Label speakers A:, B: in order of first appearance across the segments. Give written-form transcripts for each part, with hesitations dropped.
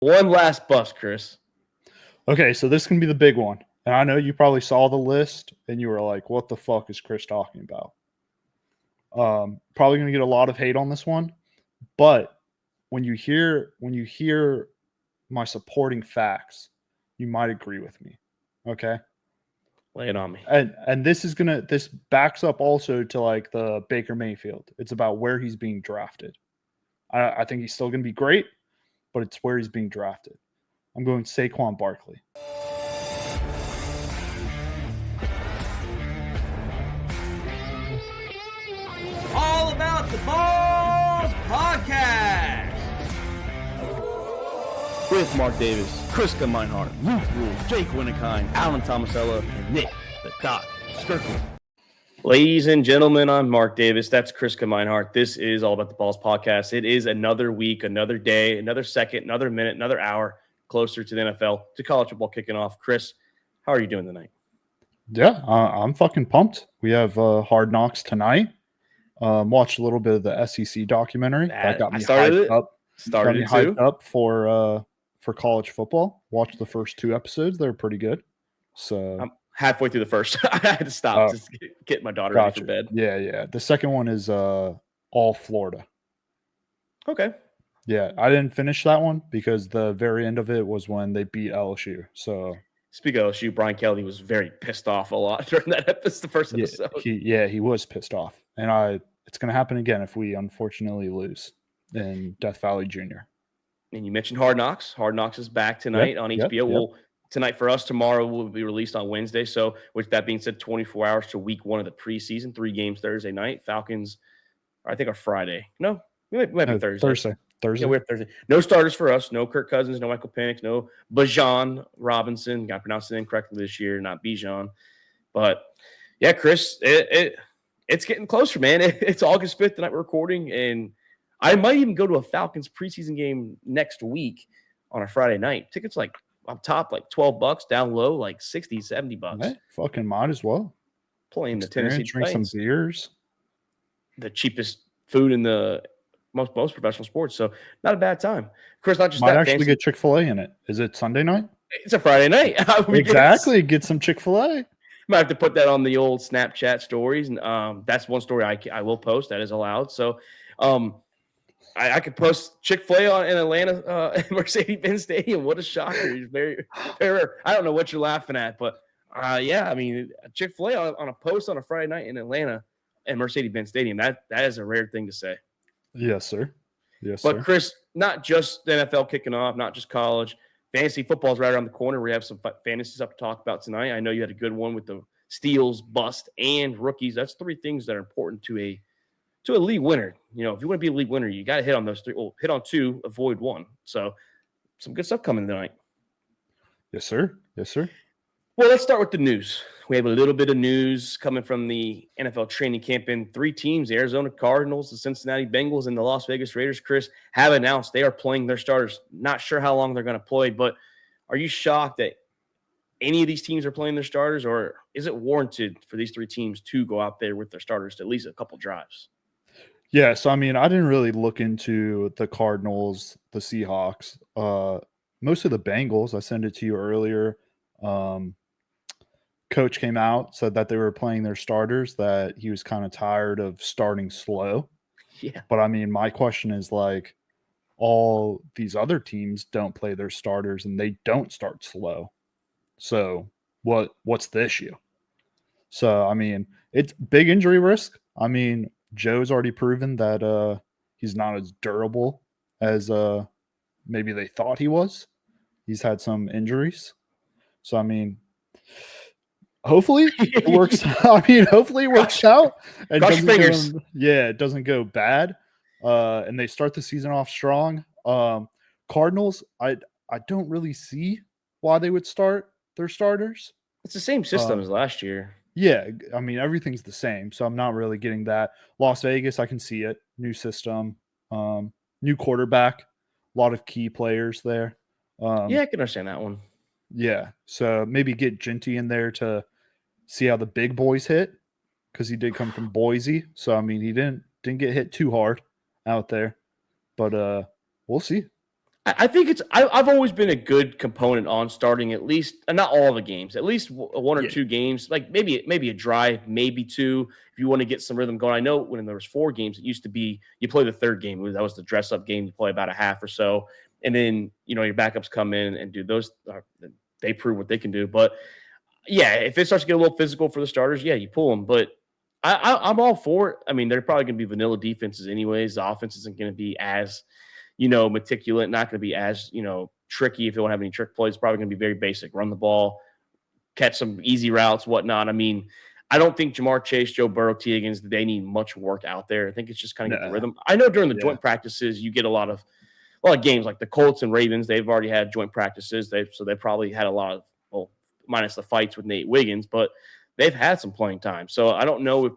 A: One last bust, Chris.
B: Okay, so this can be the big one. And I know you probably saw the list and you were like, what the fuck is Chris talking about? Probably going to get a lot of hate on this one. But when you hear my supporting facts, you might agree with me. Okay?
A: Lay it on me.
B: And this backs up also to like the Baker Mayfield. It's about where he's being drafted. I think he's still going to be great, but it's where he's being drafted. I'm going Saquon Barkley.
A: All About the Balls podcast with Mark Davis, Kriska Meinhardt, Ruth Rule, Jake Winnekind, Alan Tomasella, and Nick the Doc Skirkle. Ladies and gentlemen, I'm Mark Davis. That's Kriska Meinhardt. This is All About the Balls podcast. It is another week, another day, another second, another minute, another hour closer to the NFL, to college football kicking off. Chris, how are you doing tonight?
B: Yeah, I'm fucking pumped. We have Hard Knocks tonight. Watched a little bit of the SEC documentary. That got me hyped up for college football. Watched the first 2 episodes. They're pretty good. So
A: I'm halfway through the first. I had to stop to get my daughter ready for bed.
B: Yeah. The second one is all Florida.
A: Okay.
B: Yeah, I didn't finish that one because the very end of it was when they beat LSU. So
A: speaking of LSU, Brian Kelly was very pissed off a lot during that episode, the first episode.
B: He was pissed off. And it's going to happen again if we unfortunately lose in Death Valley Jr.
A: And you mentioned Hard Knocks. Hard Knocks is back tonight on HBO.
B: Yep.
A: Well, tonight for us, tomorrow will be released on Wednesday. So with that being said, 24 hours to week 1 of the preseason, 3 games Thursday night. Falcons, I think, are Friday. No, it might be Thursday.
B: Thursday.
A: Yeah, we're Thursday. No starters for us. No Kirk Cousins. No Michael Penix. No Bijan Robinson. Got pronounced it incorrectly this year. Not Bijan. But yeah, Chris, it's getting closer, man. It's August 5th the night we're recording, and I might even go to a Falcons preseason game next week on a Friday night. Tickets like up top like $12, down low like $60, $70.
B: Hey, fucking might as well.
A: Playing the Tennessee
B: drink
A: Titans.
B: Some beers.
A: The cheapest food in the most professional sports, so not a bad time. Chris, not just
B: might
A: that
B: actually
A: fancy.
B: Get Chick-fil-A in it. Is it Sunday night?
A: It's a Friday night.
B: Exactly. Get some Chick-fil-A.
A: Might have to put that on the old Snapchat stories, and that's one story I will post that is allowed. So, I could post Chick-fil-A in Atlanta at Mercedes-Benz Stadium. What a shocker! Very, very rare. I don't know what you're laughing at, but yeah, I mean Chick-fil-A on a post on a Friday night in Atlanta at Mercedes-Benz Stadium. That is a rare thing to say.
B: Yes, sir.
A: But Chris, not just the NFL kicking off, not just college. Fantasy football is right around the corner. We have some fantasy stuff to talk about tonight. I know you had a good one with the steals, bust, and rookies. That's 3 things that are important to a league winner. You know, if you want to be a league winner, you got to hit on those 3. Well, hit on 2, avoid 1. So some good stuff coming tonight.
B: Yes, sir.
A: Well, let's start with the news. We have a little bit of news coming from the NFL training camp, and 3 teams, the Arizona Cardinals, the Cincinnati Bengals, and the Las Vegas Raiders, Chris, have announced they are playing their starters. Not sure how long they're going to play, but are you shocked that any of these teams are playing their starters, or is it warranted for these 3 teams to go out there with their starters to at least a couple drives?
B: Yeah, so I mean, I didn't really look into the Cardinals, the Seahawks, most of the Bengals. I sent it to you earlier. Coach came out, said that they were playing their starters, that he was kind of tired of starting slow.
A: Yeah.
B: But I mean, my question is like, all these other teams don't play their starters and they don't start slow. So what's the issue? So, I mean, it's big injury risk. I mean, Joe's already proven that he's not as durable as maybe they thought he was. He's had some injuries. So, I mean, hopefully it works. Hopefully it works out. And it doesn't go bad. And they start the season off strong. Cardinals, I don't really see why they would start their starters.
A: It's the same system as last year.
B: Yeah, I mean, everything's the same, so I'm not really getting that. Las Vegas, I can see it. New system, new quarterback, a lot of key players there.
A: Yeah, I can understand that one.
B: Yeah, so maybe get Ginty in there to see how the big boys hit, because he did come from Boise. So, I mean, he didn't get hit too hard out there. But we'll see.
A: I think I've always been a good component on starting at least not all the games, at least one or
B: Yeah.
A: two games, like maybe a drive, maybe two, if you want to get some rhythm going. I know when there was 4 games, it used to be you play the third game. That was the dress up game. You play about a half or so, and then your backups come in and do those. They prove what they can do. But yeah, if it starts to get a little physical for the starters, yeah, you pull them. But I'm all for it. I mean, they're probably going to be vanilla defenses anyways. The offense isn't going to be as meticulous, not going to be as, tricky if they don't have any trick plays. Probably going to be very basic. Run the ball, catch some easy routes, whatnot. I mean, I don't think Jamar Chase, Joe Burrow, T. Higgins, they need much work out there. I think it's just kind of get the
B: Nah.
A: rhythm. I know during the
B: Yeah.
A: joint practices, you get a lot of games like the Colts and Ravens. They've already had joint practices. They probably had a lot of, minus the fights with Nate Wiggins, but they've had some playing time. So I don't know if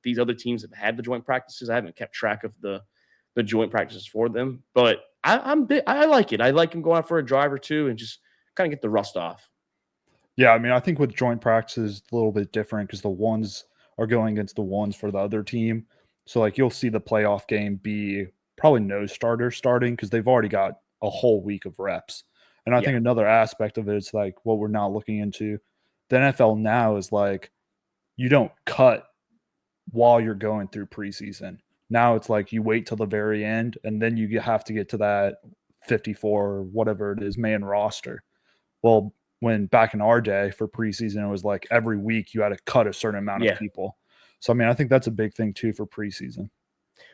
A: these other teams have had the joint practices. I haven't kept track of the joint practices for them, but I like it. I like them going out for a drive or two and just kind of get the rust off.
B: Yeah, I mean, I think with joint practices, it's a little bit different because the ones are going against the ones for the other team. So, like, you'll see the playoff game be probably no starters starting because they've already got a whole week of reps. And I
A: Yeah.
B: think another aspect of it is like what we're not looking into. The NFL now is like you don't cut while you're going through preseason. Now it's like you wait till the very end and then you have to get to that 54 or whatever it is man roster. Well, when back in our day for preseason, it was like every week you had to cut a certain amount
A: Yeah.
B: of people. So, I mean, I think that's a big thing too for preseason.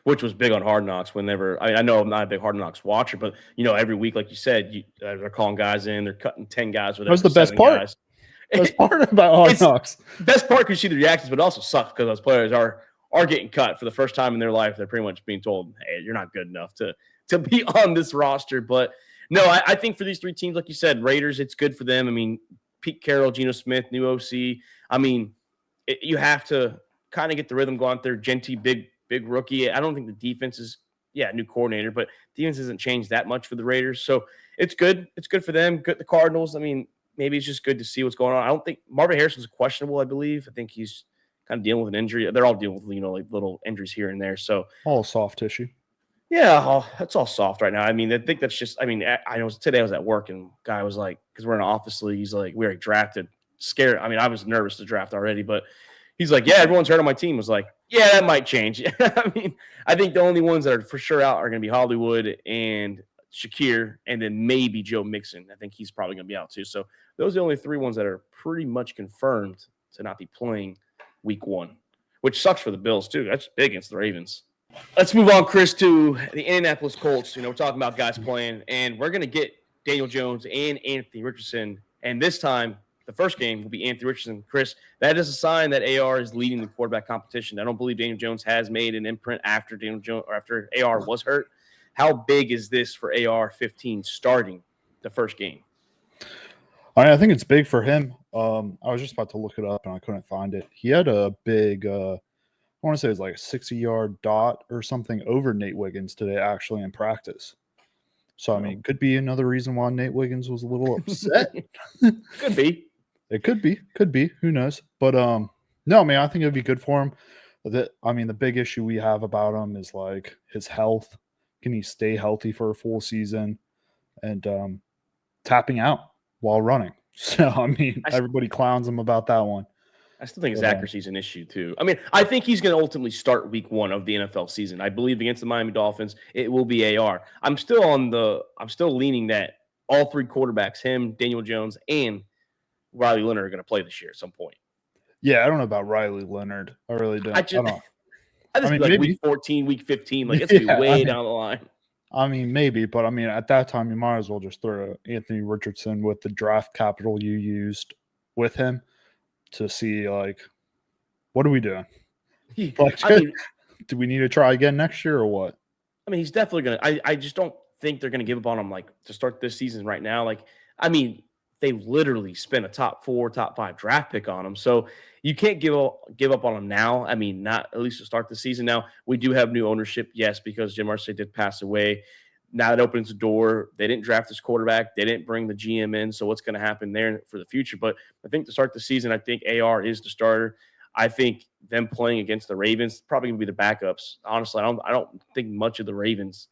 A: Which was big on Hard Knocks whenever I know I'm not a big Hard Knocks watcher, but every week, like you said, they're calling guys in, they're cutting 10 guys.
B: That was the best
A: 7
B: part.
A: Guys.
B: That's part about Hard
A: It's-
B: Knocks.
A: Best part because you see the reactions, but it also sucks because those players are getting cut for the first time in their life. They're pretty much being told, "Hey, you're not good enough to be on this roster." But no, I think for these 3 teams, like you said, Raiders, it's good for them. I mean, Pete Carroll, Geno Smith, new OC. I mean, you have to kind of get the rhythm going there. Genty, big rookie. I don't think the defense is, new coordinator, but defense hasn't changed that much for the Raiders. So it's good. It's good for them. Good the Cardinals. I mean, maybe it's just good to see what's going on. I don't think Marvin Harrison's questionable, I believe. I think he's kind of dealing with an injury. They're all dealing with, like little injuries here and there. So
B: All soft tissue.
A: yeah, that's all soft right now. I mean, I think that's just, I know today I was at work and guy was like, because we're in an office league, he's like, we already drafted, scared. I mean, I was nervous to draft already, but he's like, yeah, everyone's hurt on my team. Was like, yeah, that might change. I mean, I think the only ones that are for sure out are going to be Hollywood and Shakir, and then maybe Joe Mixon. I think he's probably going to be out too. So those are the only 3 ones that are pretty much confirmed to not be playing week 1, which sucks for the Bills too. That's big against the Ravens. Let's move on, Chris, to the Indianapolis Colts. We're talking about guys playing, and we're going to get Daniel Jones and Anthony Richardson. And this time, the first game will be Anthony Richardson. Chris, that is a sign that AR is leading the quarterback competition. I don't believe Daniel Jones has made an imprint after Daniel Jones or after AR was hurt. How big is this for AR-15 starting the first game?
B: I think it's big for him. I was just about to look it up and I couldn't find it. He had a big, I want to say it was like a 60-yard dot or something over Nate Wiggins today, actually in practice. So, I mean, could be another reason why Nate Wiggins was a little upset.
A: Could be.
B: It could be. Who knows? But no, I mean, I think it'd be good for him. The big issue we have about him is like his health. Can he stay healthy for a full season? And tapping out while running. So, I mean, everybody clowns him about that one.
A: I still think his accuracy is an issue too. I mean, I think he's going to ultimately start week 1 of the NFL season. I believe against the Miami Dolphins, it will be AR. I'm still leaning that all 3 quarterbacks, him, Daniel Jones, and Riley Leonard are going to play this year at some point.
B: Yeah, I don't know about Riley Leonard. I really don't.
A: I just
B: mean,
A: like
B: maybe.
A: week 14, week 15. Like it's going to be way down the line.
B: I mean, maybe, but I mean, at that time, you might as well just throw Anthony Richardson with the draft capital you used with him to see, like, what are we doing? Like, do we need to try again next year or what?
A: I mean, he's definitely going to – I just don't think they're going to give up on him, like, to start this season right now. Like, I mean, they literally spent a top 4, top 5 draft pick on him. So you can't give up on him now. I mean, not at least to start the season. Now, we do have new ownership, yes, because Jim Irsay did pass away. Now that opens the door. They didn't draft this quarterback. They didn't bring the GM in. So what's going to happen there for the future? But I think to start the season, I think AR is the starter. I think them playing against the Ravens probably going to be the backups. Honestly, I don't think much of the Ravens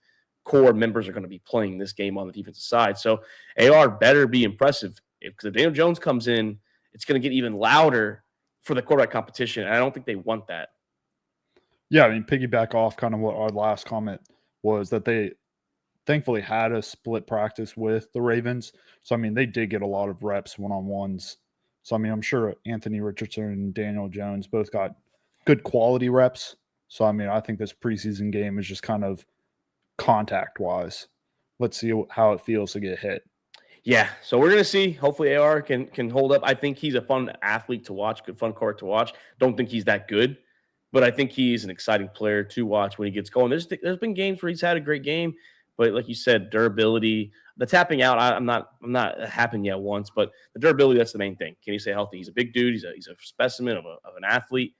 A: core members are going to be playing this game on the defensive side. So AR better be impressive, because if Daniel Jones comes in, it's going to get even louder for the quarterback competition, and I don't think they want that.
B: Yeah, I mean, piggyback off kind of what our last comment was, that they thankfully had a split practice with the Ravens. So, I mean, they did get a lot of reps one-on-ones. So, I mean, I'm sure Anthony Richardson and Daniel Jones both got good quality reps. So, I mean, I think this preseason game is just kind of contact-wise. Let's see how it feels to get hit.
A: Yeah, so we're going to see. Hopefully AR can hold up. I think he's a fun athlete to watch, good fun quarterback to watch. Don't think he's that good, but I think he's an exciting player to watch when he gets going. There's been games where he's had a great game, but like you said, durability, the tapping out, I'm not happened yet once, but the durability, that's the main thing. Can he stay healthy? He's a big dude. He's a specimen of an athlete,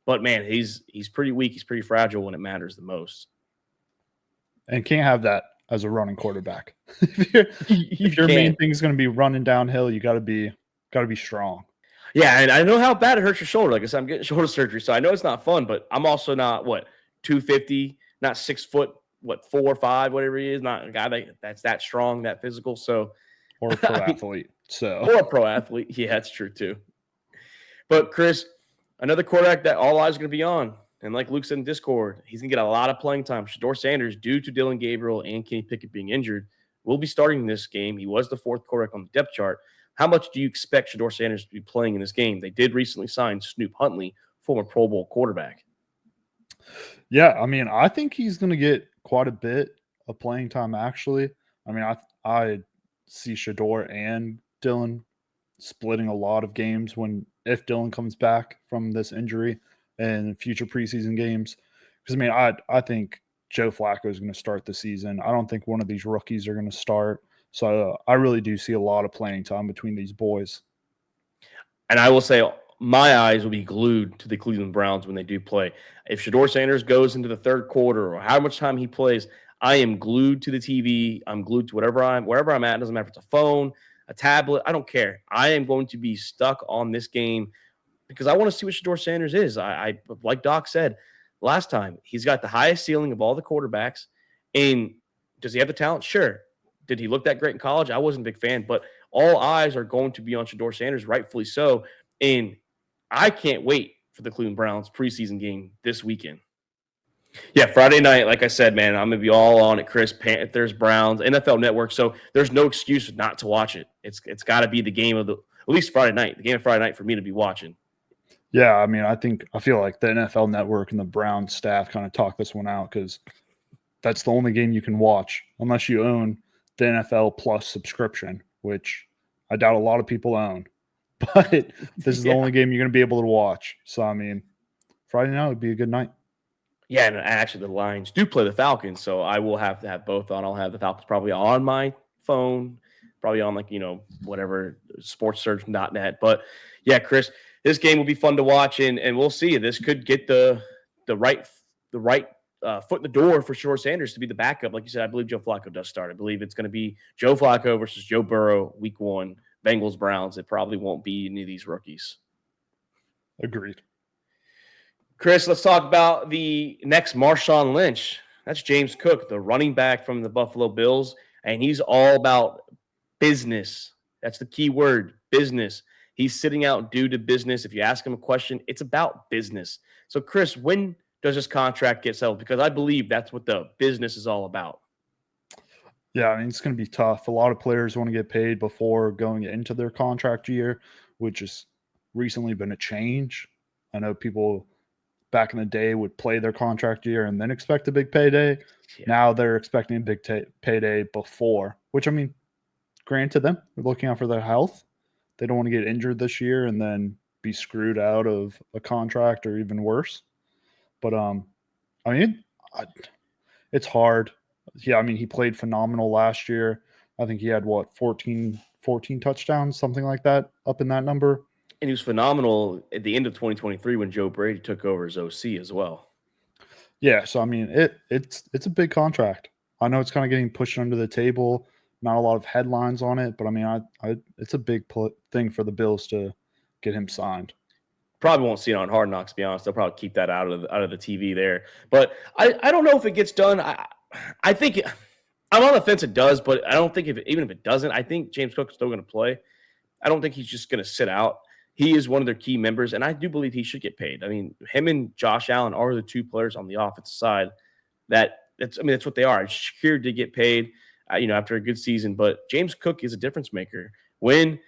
A: but man, he's pretty weak. He's pretty fragile when it matters the most.
B: And can't have that as a running quarterback. if your main thing is going to be running downhill, you got to be strong.
A: Yeah, and I know how bad it hurts your shoulder. Like I said, I'm getting shoulder surgery, so I know it's not fun, but I'm also not 250, not 6 foot, 4 or 5, whatever he is, not a guy that's that strong, that physical. So,
B: or a pro athlete.
A: Or a pro athlete. Yeah, that's true too. But Chris, another quarterback that all eyes are going to be on, and like Luke said in Discord, he's going to get a lot of playing time. Shedeur Sanders, due to Dillon Gabriel and Kenny Pickett being injured, will be starting this game. He was the 4th quarterback on the depth chart. How much do you expect Shedeur Sanders to be playing in this game? They did recently sign Snoop Huntley, former Pro Bowl quarterback.
B: Yeah, I mean, I think he's going to get quite a bit of playing time, actually. I mean, I see Shedeur and Dillon splitting a lot of games if Dillon comes back from this injury in future preseason games. Because, I mean, I think Joe Flacco is going to start the season. I don't think one of these rookies are going to start. So I really do see a lot of playing time between these boys.
A: And I will say my eyes will be glued to the Cleveland Browns when they do play. If Shedeur Sanders goes into the 3rd quarter or how much time he plays, I am glued to the TV. I'm glued to wherever I'm at. It doesn't matter if it's a phone, a tablet. I don't care. I am going to be stuck on this game because I want to see what Shedeur Sanders is. I like Doc said last time, he's got the highest ceiling of all the quarterbacks. And does he have the talent? Sure. Did he look that great in college? I wasn't a big fan, but all eyes are going to be on Shedeur Sanders, rightfully so. And I can't wait for the Cleveland Browns preseason game this weekend. Yeah, Friday night, like I said, man, I'm going to be all on it, Chris. Panthers, Browns, NFL Network. So there's no excuse not to watch it. It's got to be the game of at least Friday night, the game of Friday night for me to be watching.
B: Yeah, I mean, I feel like the NFL Network and the Browns staff kind of talk this one out because that's the only game you can watch unless you own the NFL Plus subscription, which I doubt a lot of people own. But this is the only game you're going to be able to watch. So, I mean, Friday night would be a good night.
A: Yeah, and actually the Lions do play the Falcons, so I will have to have both on. I'll have the Falcons probably on my phone, probably on whatever, sportsearch.net. But, yeah, Chris, this game will be fun to watch, and we'll see. This could get the right foot in the door for Shedeur Sanders to be the backup. Like you said, I believe Joe Flacco does start. I believe it's going to be Joe Flacco versus Joe Burrow week 1, Bengals, Browns. It probably won't be any of these rookies.
B: Agreed.
A: Chris, let's talk about the next Marshawn Lynch. That's James Cook, the running back from the Buffalo Bills, and he's all about business. That's the key word, business. He's sitting out due to business. If you ask him a question, it's about business. So, Chris, when does this contract get settled? Because I believe that's what the business is all about.
B: Yeah, I mean, it's going to be tough. A lot of players want to get paid before going into their contract year, which has recently been a change. I know people back in the day would play their contract year and then expect a big payday. Yeah. Now they're expecting a big payday before, which, I mean, granted them, they're looking out for their health. They don't want to get injured this year and then be screwed out of a contract or even worse. But, I mean, it's hard. Yeah, I mean, he played phenomenal last year. I think he had, 14 touchdowns, something like that, up in that number.
A: And he was phenomenal at the end of 2023 when Joe Brady took over as OC as well.
B: Yeah, so, I mean, it's a big contract. I know it's kind of getting pushed under the table. Not a lot of headlines on it, but, I mean, it's a big thing for the Bills to get him signed.
A: Probably won't see it on Hard Knocks, to be honest. They'll probably keep that out of the TV there. But I don't know if it gets done. I think I'm on the fence. It does, but I don't think even if it doesn't, I think James Cook is still going to play. I don't think he's just going to sit out. He is one of their key members, and I do believe he should get paid. I mean, him and Josh Allen are the two players on the offensive side that's what they are. Secured to get paid, after a good season. But James Cook is a difference maker. When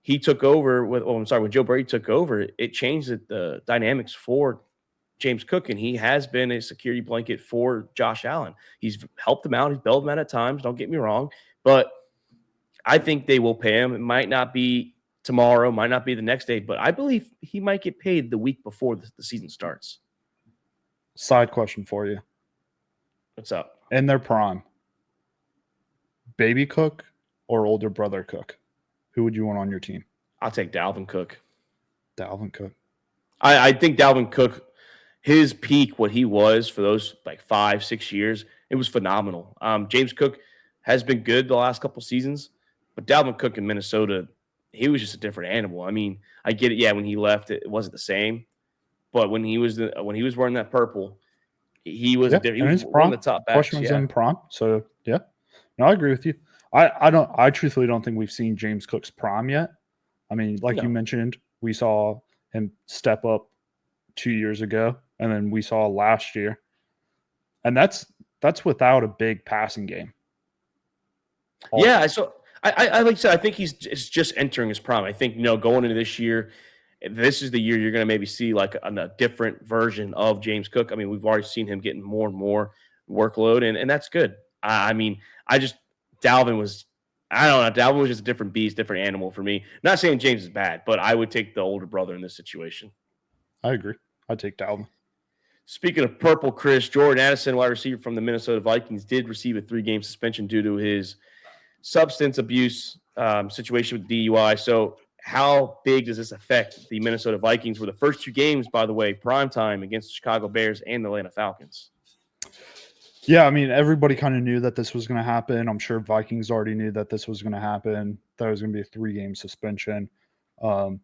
A: he took over when Joe Brady took over, it changed the dynamics for James Cook, and he has been a security blanket for Josh Allen. He's helped him out. He's bailed him out at times. Don't get me wrong, but I think they will pay him. It might not be tomorrow, might not be the next day, but I believe he might get paid the week before the season starts.
B: Side question for you.
A: What's up?
B: In their prime, baby Cook or older brother Cook? Who would you want on your team?
A: I'll take Dalvin Cook.
B: Dalvin Cook.
A: I think Dalvin Cook, his peak, what he was for those like 5-6 years, it was phenomenal. James Cook has been good the last couple seasons, but Dalvin Cook in Minnesota, he was just a different animal. I mean, I get it. Yeah, when he left, it wasn't the same, but when he was wearing that purple, he was different. He was one of the top backs.
B: Question was in prime, so yeah. No, I agree with you. I truthfully don't think we've seen James Cook's prime yet. I mean, you mentioned, we saw him step up 2 years ago, and then we saw last year, and that's without a big passing game.
A: Also. Yeah, so I like I said, I think he's just entering his prime. I think going into this year, this is the year you're going to maybe see like a different version of James Cook. I mean, we've already seen him getting more and more workload, and that's good. Dalvin was just a different beast, different animal for me. Not saying James is bad, but I would take the older brother in this situation.
B: I agree. I'd take Dalvin.
A: Speaking of purple, Chris, Jordan Addison, wide receiver from the Minnesota Vikings, did receive a 3-game suspension due to his substance abuse situation with DUI. So how big does this affect the Minnesota Vikings? Were the first 2 games, by the way, primetime against the Chicago Bears and the Atlanta Falcons.
B: Yeah, I mean, everybody kind of knew that this was going to happen. I'm sure Vikings already knew that this was going to happen. That was going to be a 3-game suspension. I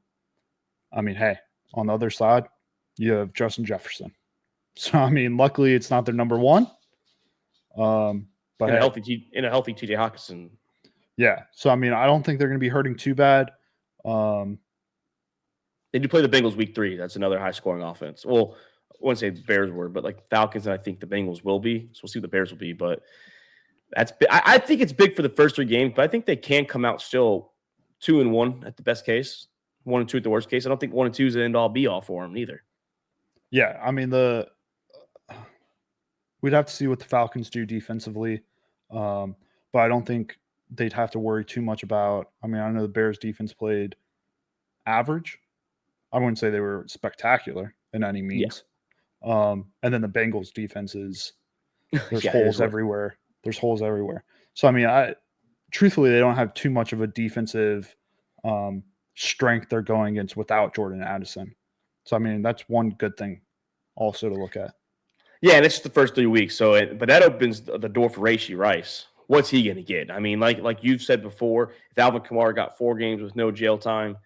B: mean, hey, on the other side, you have Justin Jefferson. So, I mean, luckily it's not their number one. But
A: in a healthy TJ Hockenson.
B: Yeah. So, I mean, I don't think they're going to be hurting too bad.
A: They do play the Bengals week 3. That's another high-scoring offense. Well, I wouldn't say the Bears were, but like Falcons, and I think the Bengals will be. So we'll see what the Bears will be. But I think it's big for the first 3 games, but I think they can come out still 2-1 at the best case, 1-2 at the worst case. I don't think 1-2 is the end all be all for them either.
B: Yeah, I mean we'd have to see what the Falcons do defensively, but I don't think they'd have to worry too much about. I mean, I know the Bears defense played average. I wouldn't say they were spectacular in any means. Yeah. And then the Bengals defense there's holes everywhere. There's holes everywhere. So, I mean, truthfully, they don't have too much of a defensive strength they're going against without Jordan Addison. So, I mean, that's one good thing also to look at.
A: Yeah, and it's just the first 3 weeks. But that opens the door for Rashee Rice. What's he going to get? I mean, like you've said before, if Alvin Kamara got 4 games with no jail time,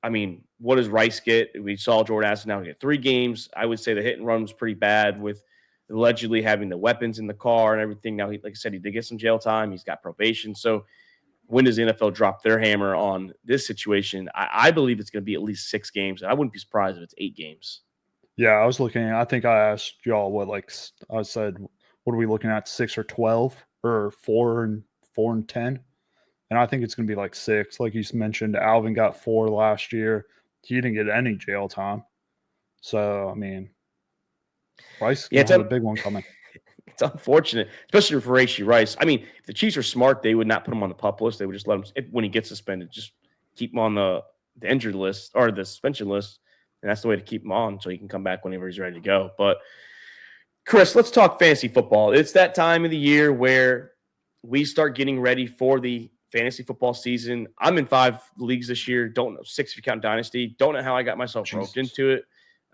A: I mean, what does Rice get? We saw Jordan Addison now get 3 games. I would say the hit and run was pretty bad with allegedly having the weapons in the car and everything. Now, like I said, he did get some jail time. He's got probation. So when does the NFL drop their hammer on this situation? I believe it's going to be at least 6 games. And I wouldn't be surprised if it's 8 games.
B: Yeah, I was looking. I think I asked y'all I said, what are we looking at? 6 or 12 or 4 and 10? And I think it's going to be like 6. Like you mentioned, Alvin got 4 last year. He didn't get any jail time. So, I mean, Rice has a big one coming.
A: It's unfortunate, especially for Rashee Rice. I mean, if the Chiefs are smart, they would not put him on the PUP list. They would just let him, when he gets suspended, just keep him on the injured list or the suspension list. And that's the way to keep him on so he can come back whenever he's ready to go. But, Chris, let's talk fantasy football. It's that time of the year where we start getting ready for the fantasy football season. I'm in 5 leagues this year. Don't know, 6 if you count Dynasty. Don't know how I got myself roped into it.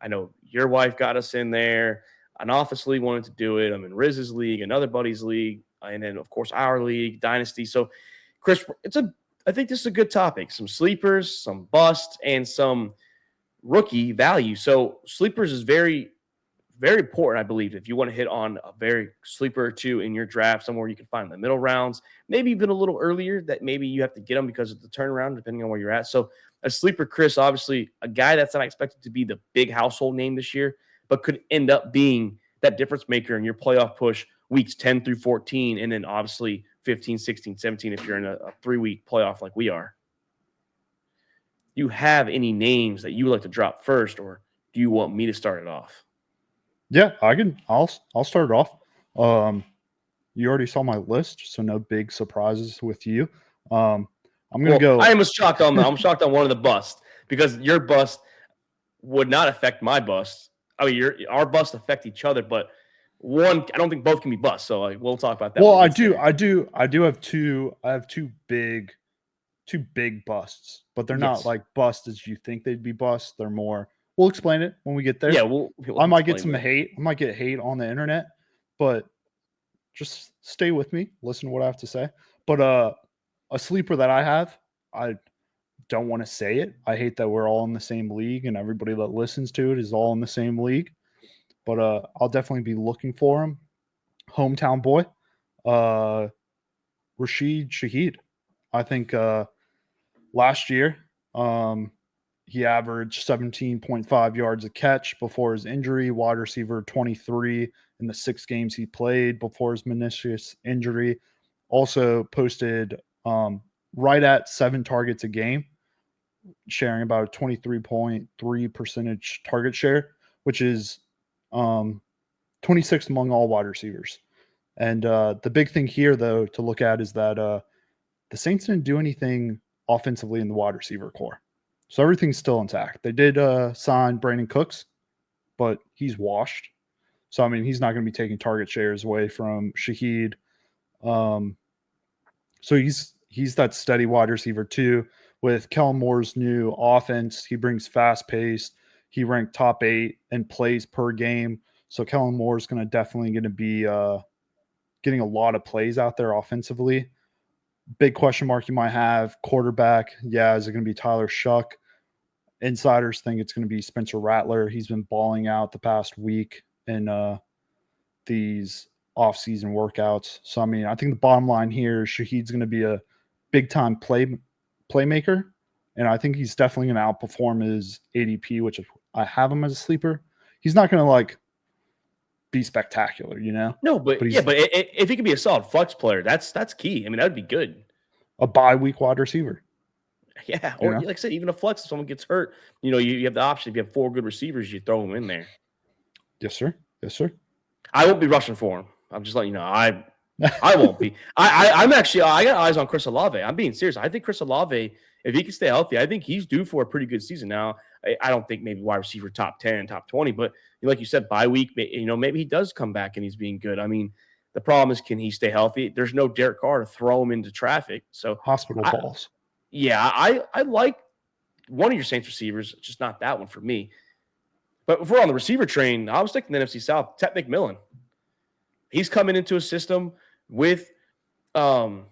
A: I know your wife got us in there. An office league wanted to do it. I'm in Riz's league, another buddy's league, and then, of course, our league, Dynasty. So, Chris, I think this is a good topic. Some sleepers, some bust, and some rookie value. So, sleepers is very, very important, I believe, if you want to hit on a very sleeper or two in your draft, somewhere you can find in the middle rounds, maybe even a little earlier, that maybe you have to get them because of the turnaround, depending on where you're at. So a sleeper, Chris, obviously a guy that's not expected to be the big household name this year, but could end up being that difference maker in your playoff push weeks 10 through 14, and then obviously 15, 16, 17 if you're in a 3-week playoff like we are. Do you have any names that you would like to drop first, or do you want me to start it off?
B: Yeah, I can. I'll start it off. You already saw my list, so no big surprises with you. I'm gonna go.
A: I am shocked on I'm shocked on one of the busts, because your bust would not affect my bust. I mean, our busts affect each other, but one, I don't think both can be busts. So we'll talk about that.
B: Well, I do have two. I have two big busts, but they're not like busts as you think they'd be busts. They're more. We'll explain it when we get there.
A: Yeah,
B: I might get some hate. I might get hate on the internet, but just stay with me. Listen to what I have to say. But a sleeper that I have, I don't want to say it. I hate that we're all in the same league and everybody that listens to it is all in the same league. But I'll definitely be looking for him. Hometown boy, Rashid Shaheed. I think last year, he averaged 17.5 yards a catch before his injury, wide receiver 23 in the 6 games he played before his meniscus injury. Also posted right at 7 targets a game, sharing about a 23.3% target share, which is 26th among all wide receivers. And the big thing here, though, to look at is that the Saints didn't do anything offensively in the wide receiver core. So everything's still intact. They did sign Brandon Cooks, but he's washed. So, I mean, he's not going to be taking target shares away from Shaheed. So he's that steady wide receiver too. With Kellen Moore's new offense, he brings fast pace. He ranked top 8 in plays per game. So Kellen Moore is definitely going to be getting a lot of plays out there offensively. Big question mark you might have, quarterback. Yeah, is it going to be Tyler Shuck? Insiders think it's going to be Spencer Rattler. He's been balling out the past week in these off-season workouts. So, I mean, I think the bottom line here is Shaheed's going to be a big-time playmaker, and I think he's definitely going to outperform his ADP, which I have him as a sleeper. He's not going to, be spectacular,
A: No, but if he could be a solid flex player, that's key. I mean, that would be good.
B: A bye-week wide receiver.
A: Yeah, or like I said, even a flex, if someone gets hurt, you have the option. If you have 4 good receivers, you throw them in there.
B: Yes, sir. Yes, sir.
A: I won't be rushing for him. I'm just letting you know. I won't be. I'm actually. I got eyes on Chris Olave. I'm being serious. I think Chris Olave, if he can stay healthy, I think he's due for a pretty good season. Now, I don't think maybe wide receiver top 10, top 20, but like you said, bye week, maybe he does come back and he's being good. I mean, the problem is, can he stay healthy? There's no Derek Carr to throw him into traffic. So
B: hospital balls.
A: Yeah, I like one of your Saints receivers, just not that one for me. But if we're on the receiver train, I was thinking the NFC South, Tet McMillan. He's coming into a system with Dave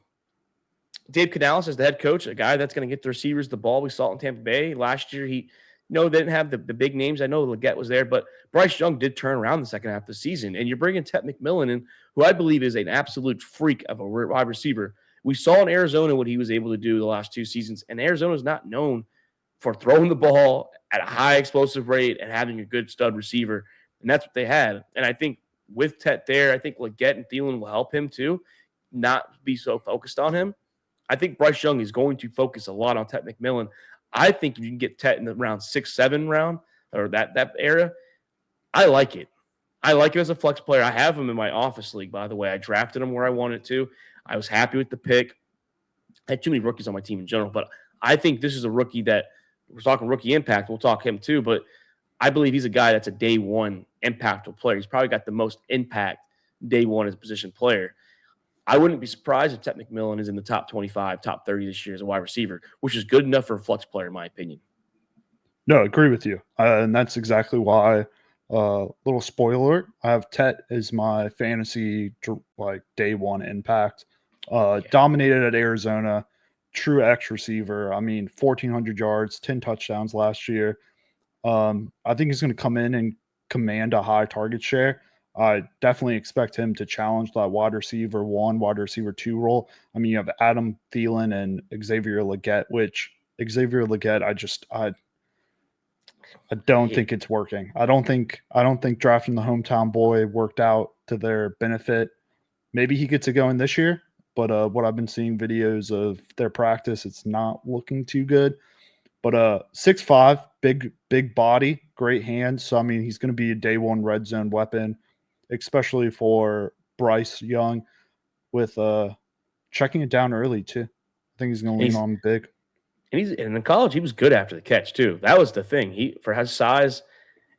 A: Canales as the head coach, a guy that's going to get the receivers the ball. We saw it in Tampa Bay. Last year, they didn't have the big names. I know Leggett was there, but Bryce Young did turn around the second half of the season. And you're bringing Tet McMillan in, who I believe is an absolute freak of a wide receiver. We saw in Arizona what he was able to do the last 2 seasons, and Arizona is not known for throwing the ball at a high explosive rate and having a good stud receiver, and that's what they had. And I think with Tet there, I think Leggett and Thielen will help him too, not be so focused on him. I think Bryce Young is going to focus a lot on Tet McMillan. I think if you can get Tet in the round 6, 7 round, or that area, I like it. I like him as a flex player. I have him in my office league, by the way. I drafted him where I wanted to. I was happy with the pick. I had too many rookies on my team in general, but I think this is a rookie that we're talking rookie impact. We'll talk him too, but I believe he's a guy that's a day one impactful player. He's probably got the most impact day one as a position player. I wouldn't be surprised if Tet McMillan is in the top 25, top 30 this year as a wide receiver, which is good enough for a flex player, in my opinion.
B: No, I agree with you. And that's exactly why, little spoiler, I have Tet as my fantasy day one impact. Dominated at Arizona, true X receiver. I mean, 1,400 yards, 10 touchdowns last year. I think he's going to come in and command a high target share. I definitely expect him to challenge that wide receiver 1, wide receiver 2 role. I mean, you have Adam Thielen and Xavier Legette, which Xavier Legette, I don't think it's working. I don't think drafting the hometown boy worked out to their benefit. Maybe he gets it going this year, but what I've been seeing videos of their practice, it's not looking too good. But 6'5", big body, great hands. So I mean, he's going to be a day one red zone weapon, especially for Bryce Young, with checking it down early too. I think he's going to lean on big.
A: And in college, he was good after the catch too. That was the thing. He, for his size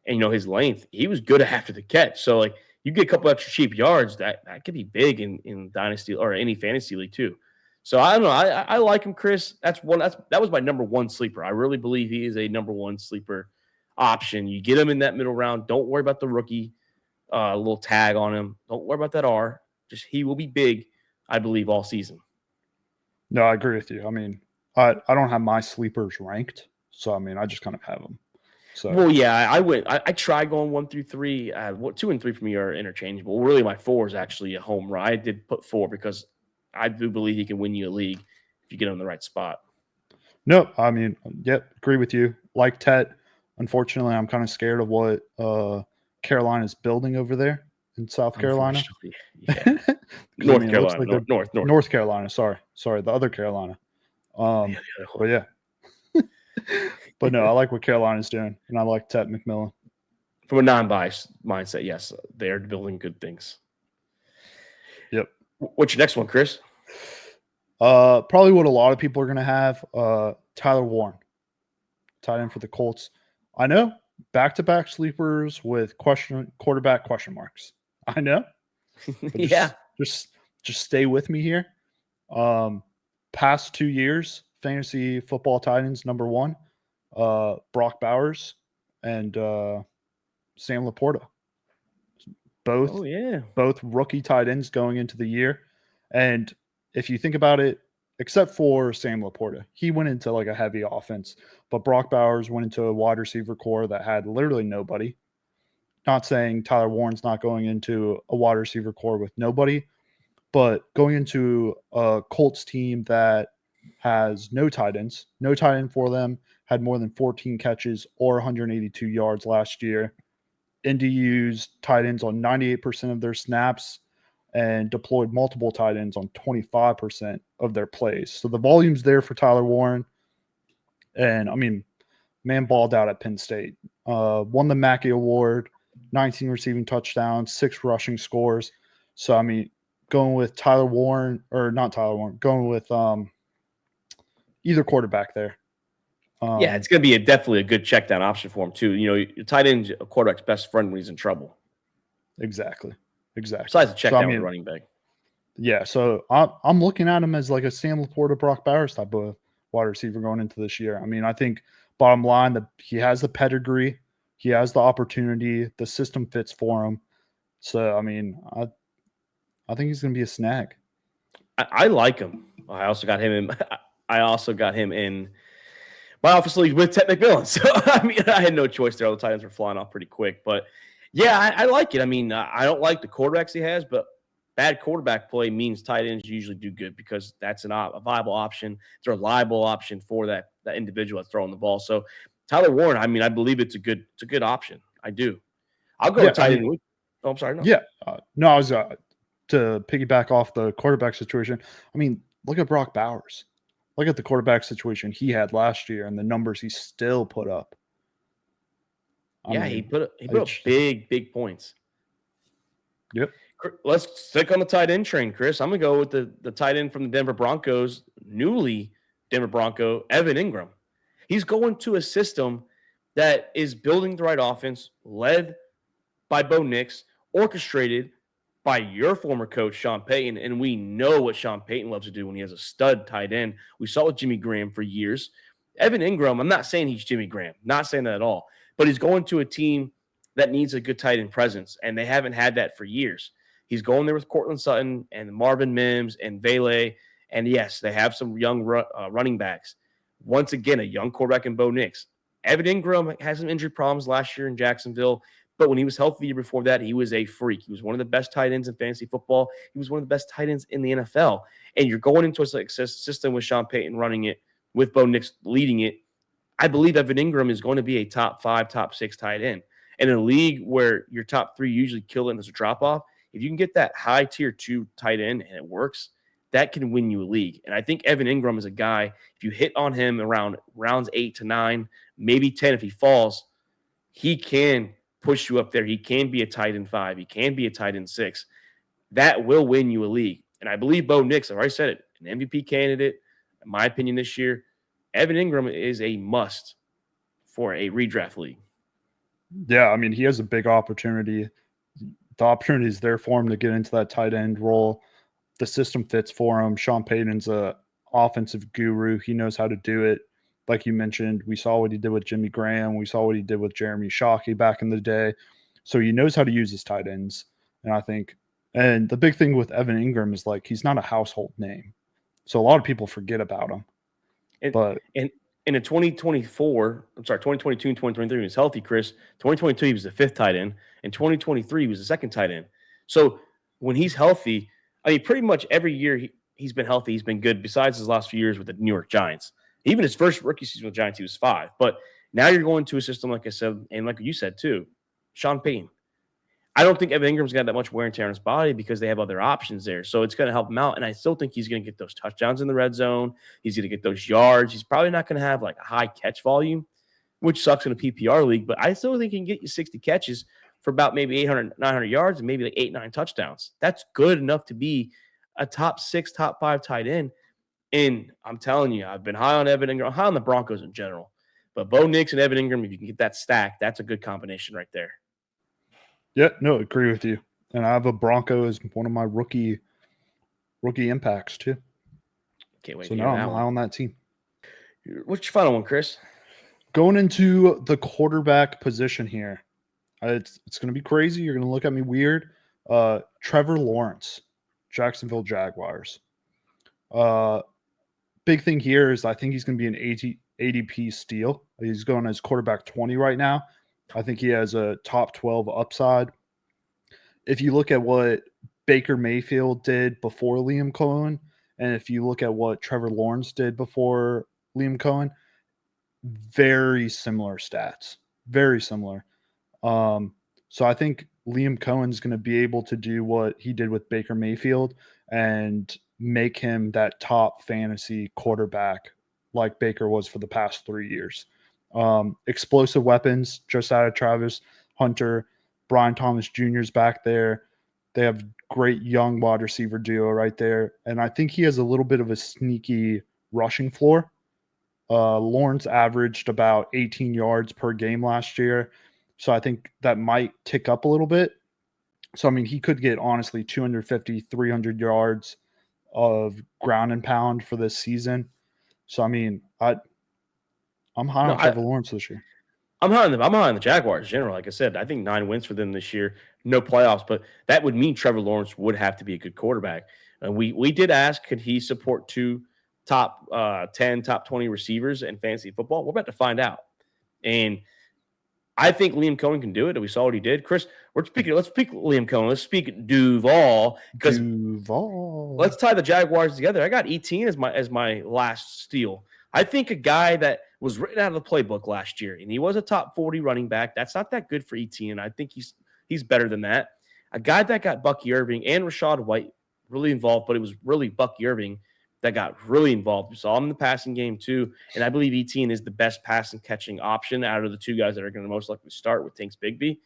A: and his length, he was good after the catch. So like, you get a couple extra cheap yards, that could be big in dynasty or any fantasy league too. So I don't know. I like him, Chris. That was my number one sleeper. I really believe he is a number one sleeper option. You get him in that middle round. Don't worry about the rookie little tag on him. Don't worry about that R. Just he will be big, I believe, all season.
B: No, I agree with you. I mean, I don't have my sleepers ranked, so I mean, I just kind of have them. So
A: well, yeah, I tried going 1 through 3. 2 and 3 for me are interchangeable. Really, my 4 is actually a home run. I did put 4 because I do believe he can win you a league if you get him in the right spot.
B: No, I mean, agree with you. Like Tet, unfortunately, I'm kind of scared of what Carolina's building over there in South Carolina.
A: Yeah. North Carolina.
B: North Carolina. Sorry, the other Carolina. But yeah. But no, I like what Carolina's doing, and I like Tet McMillan.
A: From a non-biased mindset, yes, they are building good things.
B: Yep.
A: What's your next one, Chris?
B: Probably what a lot of people are going to have. Tyler Warren, tight end for the Colts. I know, back-to-back sleepers with quarterback question marks. I know.
A: Yeah.
B: Just stay with me here. Past 2 years, fantasy football tight ends, number 1, Brock Bowers and Sam Laporta. Both rookie tight ends going into the year. And if you think about it, except for Sam Laporta, he went into like a heavy offense, but Brock Bowers went into a wide receiver core that had literally nobody. Not saying Tyler Warren's not going into a wide receiver core with nobody, but going into a Colts team that has no tight ends for them, had more than 14 catches or 182 yards last year. Indy used tight ends on 98% of their snaps and deployed multiple tight ends on 25% of their plays. So the volume's there for Tyler Warren. And I mean, man balled out at Penn State. Won the Mackey Award, 19 receiving touchdowns, 6 rushing scores. So I mean, going with going with either quarterback there.
A: Yeah, it's going to be definitely a good check down option for him too. Your tight end, a quarterback's best friend when he's in trouble.
B: Exactly.
A: Besides the check down with running back.
B: Yeah, so I'm looking at him as like a Sam Laporta, Brock Bowers type of wide receiver going into this year. I mean, I think bottom line that he has the pedigree, he has the opportunity, the system fits for him. So I mean, I think he's going to be a snag.
A: I like him. I also got him in my office league with Tet McMillan. So I mean, I had no choice there. All the tight ends were flying off pretty quick, but yeah, I like it. I mean, I don't like the quarterbacks he has, but bad quarterback play means tight ends usually do good because that's a viable option. It's a reliable option for that individual that's throwing the ball. So Tyler Warren, I mean, I believe it's a good option. I do. I'll go with tight end. Oh, I'm sorry. No.
B: Yeah. No, I was to piggyback off the quarterback situation. I mean, look at Brock Bowers. Look at the quarterback situation he had last year and the numbers he still put up.
A: He put up big points.
B: Yep.
A: Let's stick on the tight end train, Chris. I'm going to go with the tight end from the Denver Broncos, newly Denver Bronco, Evan Ingram. He's going to a system that is building the right offense, led by Bo Nix, orchestrated by your former coach, Sean Payton. And we know what Sean Payton loves to do when he has a stud tight end. We saw it with Jimmy Graham for years. Evan Ingram, I'm not saying he's Jimmy Graham, not saying that at all, but he's going to a team that needs a good tight end presence, and they haven't had that for years. He's going there with Cortland Sutton and Marvin Mims and Vele, and yes, they have some young running backs. Once again, a young quarterback in Bo Nix. Evan Ingram had some injury problems last year in Jacksonville, But when he was healthy the year before that, he was a freak. He was one of the best tight ends in fantasy football. He was one of the best tight ends in the NFL. And you're going into a system with Sean Payton running it, with Bo Nix leading it. I believe Evan Ingram is going to be a top 5, top 6 tight end. And in a league where your top 3 usually kill it and there's a drop off, if you can get that high tier 2 tight end and it works, that can win you a league. And I think Evan Ingram is a guy, if you hit on him around rounds 8 to 9, maybe 10 if he falls, he can push you up there. He can be a tight end 5. He can be a tight end 6. That will win you a league. And I believe Bo Nix, I've already said it, an MVP candidate, in my opinion, this year. Evan Ingram is a must for a redraft league.
B: Yeah, I mean, he has a big opportunity. The opportunity is there for him to get into that tight end role. The system fits for him. Sean Payton's a offensive guru. He knows how to do it. Like you mentioned, we saw what he did with Jimmy Graham. We saw what he did with Jeremy Shockey back in the day. So he knows how to use his tight ends. And I think, and the big thing with Evan Ingram is like, he's not a household name. So a lot of people forget about him. But
A: in 2022 and 2023, he was healthy, Chris. 2022, he was the 5th tight end. In 2023, he was the 2nd tight end. So when he's healthy, I mean, pretty much every year he's been healthy, he's been good, besides his last few years with the New York Giants. Even his first rookie season with the Giants, he was 5. But now you're going to a system, like I said, and like you said too, Sean Payton. I don't think Evan Ingram's got that much wear and tear on his body because they have other options there. So it's going to help him out. And I still think he's going to get those touchdowns in the red zone. He's going to get those yards. He's probably not going to have like a high catch volume, which sucks in a PPR league. But I still think he can get you 60 catches for about maybe 800, 900 yards and maybe like 8, 9 touchdowns. That's good enough to be a top 6, top 5 tight end. And I'm telling you, I've been high on Evan Ingram, high on the Broncos in general. But Bo Nix and Evan Ingram, if you can get that stack, that's a good combination right there.
B: Yeah, no, agree with you. And I have a Bronco as one of my rookie impacts too.
A: Can't wait.
B: So now I'm high on that team.
A: What's your final one, Chris?
B: Going into the quarterback position here, it's going to be crazy. You're going to look at me weird. Trevor Lawrence, Jacksonville Jaguars. Big thing here is I think he's going to be an ADP steal. He's going as quarterback 20 right now. I think he has a top 12 upside. If you look at what Baker Mayfield did before Liam Cohen, and if you look at what Trevor Lawrence did before Liam Cohen, very similar stats. Very similar. So I think Liam Cohen's going to be able to do what he did with Baker Mayfield and make him that top fantasy quarterback like Baker was for the past 3 years. Explosive weapons just out of Travis Hunter. Brian Thomas Jr. is back there. They have great young wide receiver duo right there. And I think he has a little bit of a sneaky rushing floor. Lawrence averaged about 18 yards per game last year. So I think that might tick up a little bit. So, I mean, he could get, honestly, 250, 300 yards of ground and pound for this season. So, I mean, I'm high on Trevor Lawrence this year.
A: I'm high on the Jaguars in general. Like I said, I think 9 wins for them this year. No playoffs, but that would mean Trevor Lawrence would have to be a good quarterback. And we did ask, could he support 2 top 10, top 20 receivers in fantasy football? We're about to find out. And I think Liam Cohen can do it. We saw what he did. Chris, let's speak Liam Cohen. Let's speak Duval. Because let's tie the Jaguars together. I got Etienne as my last steal. I think a guy that was written out of the playbook last year, and he was a top 40 running back. That's not that good for Etienne. I think he's better than that. A guy that got Bucky Irving and Rachaad White really involved, but it was really Bucky Irving that got really involved. We saw him in the passing game too, and I believe Etienne is the best passing catching option out of the 2 guys that are going to most likely start with Tanks Bigsby.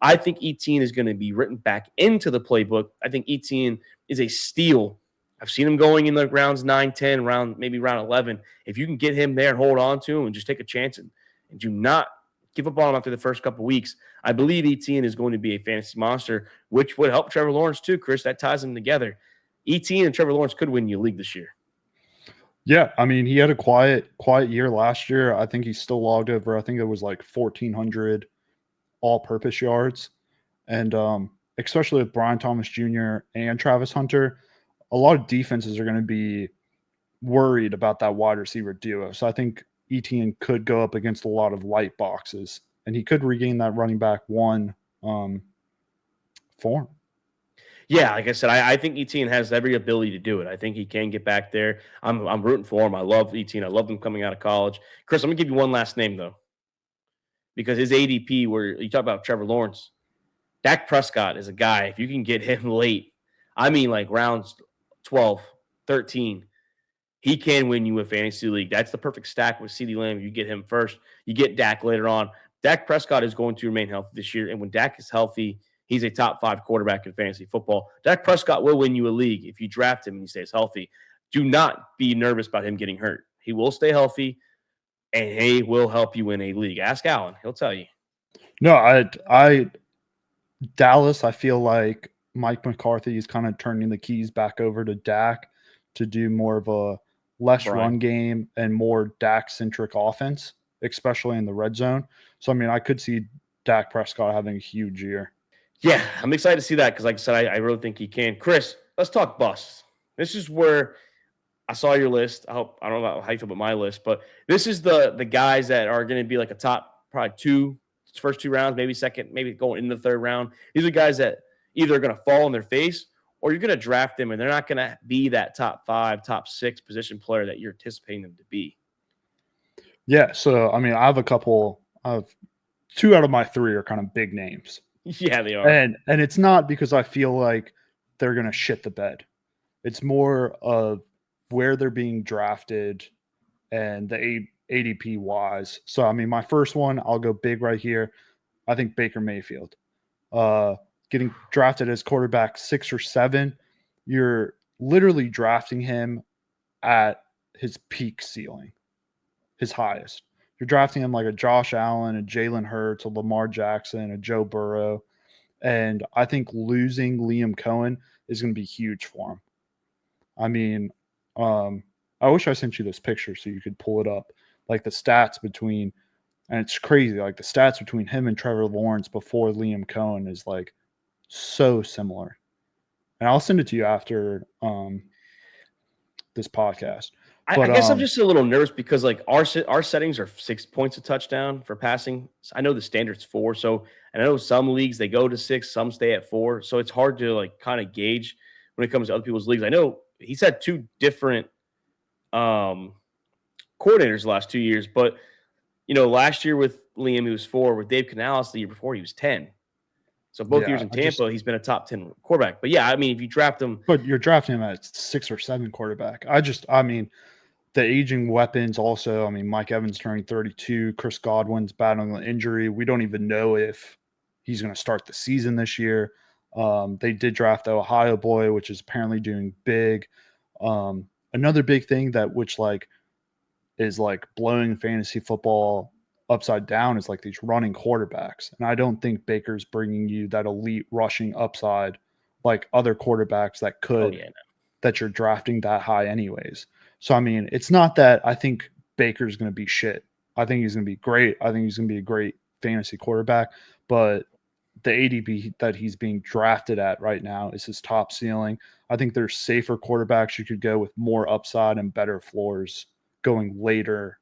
A: I think Etienne is going to be written back into the playbook. I think Etienne is a steal. I've seen him going in the rounds 9, 10, maybe round 11. If you can get him there and hold on to him and just take a chance and do not give up on him after the first couple of weeks, I believe Etienne is going to be a fantasy monster, which would help Trevor Lawrence too, Chris. That ties them together. Etienne and Trevor Lawrence could win you a league this year.
B: Yeah, I mean, he had a quiet year last year. I think he still logged over, I think it was like 1,400 all-purpose yards. And especially with Brian Thomas Jr. and Travis Hunter, a lot of defenses are going to be worried about that wide receiver duo. So I think Etienne could go up against a lot of light boxes, and he could regain that running back 1 form.
A: Yeah, like I said, I think Etienne has every ability to do it. I think he can get back there. I'm rooting for him. I love Etienne. I love him coming out of college. Chris, I'm gonna give you one last name though, because his ADP, where you talk about Trevor Lawrence, Dak Prescott is a guy. If you can get him late, I mean like rounds 12, 13, he can win you a fantasy league. That's the perfect stack with CeeDee Lamb. You get him first, you get Dak later on. Dak Prescott is going to remain healthy this year, and when Dak is healthy, he's a top 5 quarterback in fantasy football. Dak Prescott will win you a league if you draft him and he stays healthy. Do not be nervous about him getting hurt. He will stay healthy, and he will help you win a league. Ask Allen; he'll tell you.
B: No, I Dallas, I feel like Mike McCarthy is kind of turning the keys back over to Dak to do more of a less run game and more Dak-centric offense, especially in the red zone. So, I mean, I could see Dak Prescott having a huge year.
A: Yeah, I'm excited to see that because, like I said, I really think he can. Chris, let's talk busts. This is where I saw your list. I don't know about how you feel about my list, but this is the guys that are going to be like a top probably first 2 rounds, maybe second, maybe going in the 3rd round. These are guys that either are going to fall on their face or you're going to draft them and they're not going to be that top 5, top 6 position player that you're anticipating them to be.
B: Yeah, so I mean, I have 2 out of my 3 are kind of big names.
A: Yeah, they are.
B: And it's not because I feel like they're going to shit the bed. It's more of where they're being drafted and the ADP wise. So, I mean, my first one, I'll go big right here. I think Baker Mayfield. Getting drafted as quarterback 6 or 7, you're literally drafting him at his peak ceiling, his highest. You're drafting him like a Josh Allen, a Jalen Hurts, a Lamar Jackson, a Joe Burrow. And I think losing Liam Cohen is going to be huge for him. I mean, I wish I sent you this picture so you could pull it up. Like the stats between, and it's crazy, like the stats between him and Trevor Lawrence before Liam Cohen is like so similar. And I'll send it to you after this podcast.
A: I guess I'm just a little nervous because like our settings are 6 points a touchdown for passing. I know the standard's 4, so I know some leagues they go to 6, some stay at 4, so it's hard to like kind of gauge when it comes to other people's leagues. I know he's had 2 different coordinators the last 2 years, but you know last year with Liam he was 4, with Dave Canales the year before he was 10. So both years in Tampa, he's been a top 10 quarterback. But yeah, I mean, if you draft him,
B: but you're drafting him at 6 or 7 quarterback. I mean, the aging weapons also. I mean, Mike Evans turning 32, Chris Godwin's battling an injury. We don't even know if he's going to start the season this year. They did draft the Ohio boy, which is apparently doing big. Another big thing that which like is like blowing fantasy football upside down is like these running quarterbacks. And I don't think Baker's bringing you that elite rushing upside like other quarterbacks that could that you're drafting that high anyways. So, I mean, it's not that I think Baker's going to be shit. I think he's going to be great. I think he's going to be a great fantasy quarterback. But the ADP that he's being drafted at right now is his top ceiling. I think there's safer quarterbacks you could go with more upside and better floors going later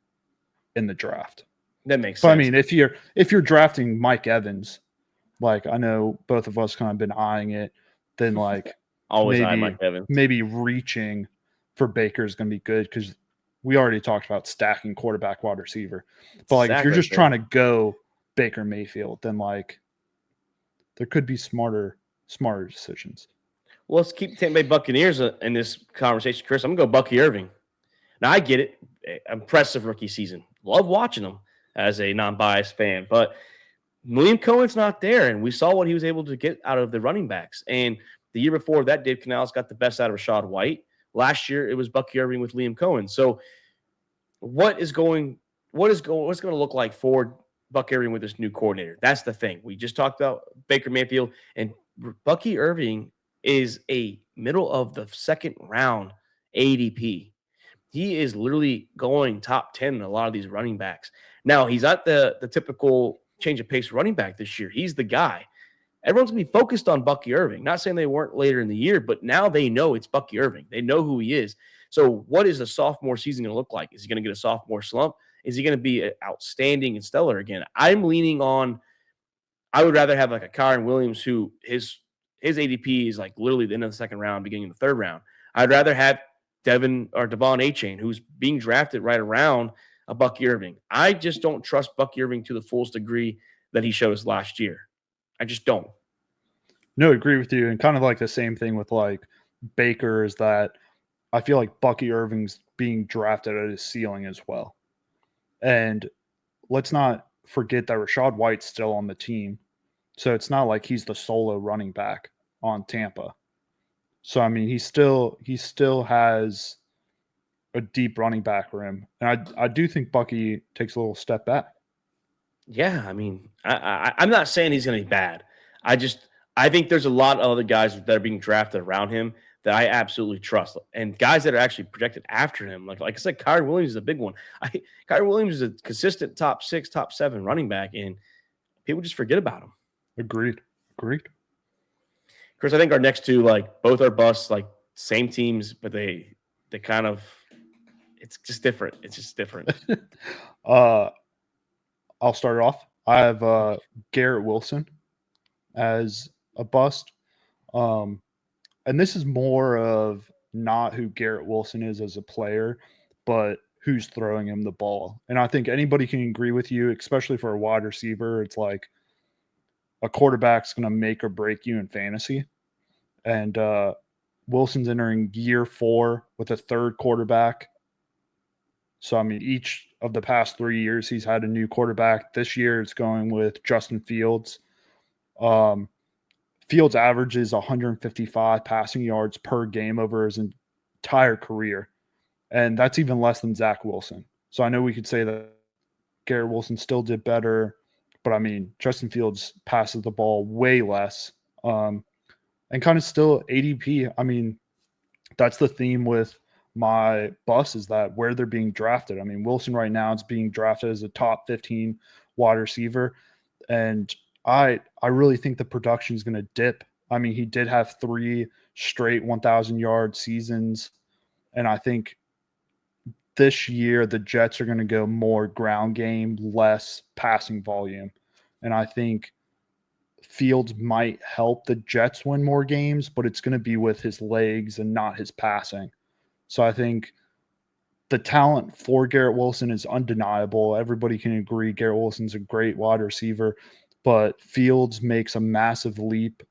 B: in the draft.
A: That makes sense.
B: I mean, if you're drafting Mike Evans, like I know both of us kind of been eyeing it, then like
A: always eye Mike Evans.
B: Maybe reaching for Baker is going to be good because we already talked about stacking quarterback wide receiver. But like if you're just trying to go Baker Mayfield, then like there could be smarter decisions.
A: Well, let's keep Tampa Bay Buccaneers in this conversation, Chris. I'm going to go Bucky Irving. Now, I get it. Impressive rookie season. Love watching him as a non-biased fan. But Liam Cohen's not there, and we saw what he was able to get out of the running backs. And the year before that, Dave Canales got the best out of Rachaad White. Last year, it was Bucky Irving with Liam Cohen. So what's going to look like for Bucky Irving with this new coordinator? That's the thing. We just talked about Baker Mayfield, and Bucky Irving is a middle of the 2nd round ADP. He is literally going top 10 in a lot of these running backs. Now, he's not the typical change of pace running back this year. He's the guy. Everyone's going to be focused on Bucky Irving. Not saying they weren't later in the year, but now they know it's Bucky Irving. They know who he is. So what is the sophomore season going to look like? Is he going to get a sophomore slump? Is he going to be outstanding and stellar again? I'm leaning on I would rather have like a Kyron Williams who his ADP is like literally the end of the second round, beginning of the third round. I'd rather have Devon or Devon Achane, who's being drafted right around a Bucky Irving. I just don't trust Bucky Irving to the fullest degree that he showed us last year. I just don't.
B: No, agree with you. And kind of like the same thing with like Baker is that I feel like Bucky Irving's being drafted at his ceiling as well. And let's not forget that Rachaad White's still on the team. So it's not like he's the solo running back on Tampa. So I mean, he still has a deep running back room. And I do think Bucky takes a little step back.
A: Yeah, I mean, I'm not saying he's going to be bad. I think there's a lot of other guys that are being drafted around him that I absolutely trust, and guys that are actually projected after him. Like I said, Kyron Williams is a big one. Kyron Williams is a consistent top 6, top 7 running back, and people just forget about him.
B: Agreed.
A: Chris, I think our next two, like both are busts, like same teams, but they kind of, it's just different. It's just different.
B: I'll start it off. I have Garrett Wilson as a bust. And this is more of not who Garrett Wilson is as a player, but who's throwing him the ball. And I think anybody can agree with you, especially for a wide receiver. It's like a quarterback's going to make or break you in fantasy. And Wilson's entering year 4 with a third quarterback. So, I mean, each of the past 3 years, he's had a new quarterback. This year, it's going with Justin Fields. Fields averages 155 passing yards per game over his entire career. And that's even less than Zach Wilson. So I know we could say that Garrett Wilson still did better, but I mean, Justin Fields passes the ball way less. And kind of still ADP. I mean, that's the theme with my bus is that where they're being drafted. I mean, Wilson right now is being drafted as a top 15 wide receiver. And I really think the production is going to dip. I mean, he did have 3 straight 1,000-yard seasons. And I think this year the Jets are going to go more ground game, less passing volume. And I think Fields might help the Jets win more games, but it's going to be with his legs and not his passing. So I think the talent for Garrett Wilson is undeniable. Everybody can agree Garrett Wilson's a great wide receiver, but Fields makes a massive leap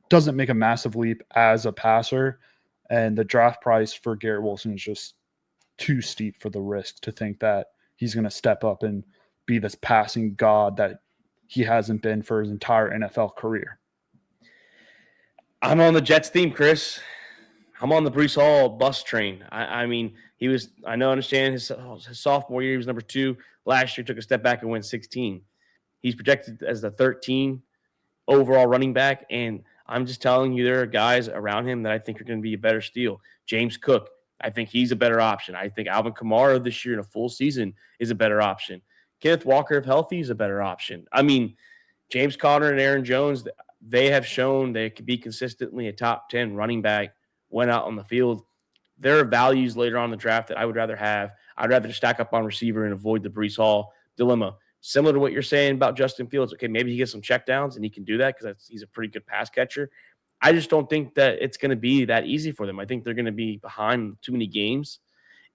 B: doesn't make a massive leap as a passer, and the draft price for Garrett Wilson is just too steep for the risk to think that he's going to step up and be this passing god that he hasn't been for his entire NFL career.
A: I'm on the Jets theme, Chris. I'm on the Breece Hall bus train. I mean, I understand his sophomore year, he was number 2. Last year, took a step back and went 16. He's projected as the 13 overall running back, and I'm just telling you there are guys around him that I think are going to be a better steal. James Cook, I think he's a better option. I think Alvin Kamara this year in a full season is a better option. Kenneth Walker, if healthy, is a better option. I mean, James Conner and Aaron Jones, they have shown they could be consistently a top 10 running back when out on the field. There are values later on in the draft that I would rather have. I'd rather stack up on receiver and avoid the Breece Hall dilemma. Similar to what you're saying about Justin Fields. Okay, maybe he gets some checkdowns and he can do that because he's a pretty good pass catcher. I just don't think that it's going to be that easy for them. I think they're going to be behind too many games.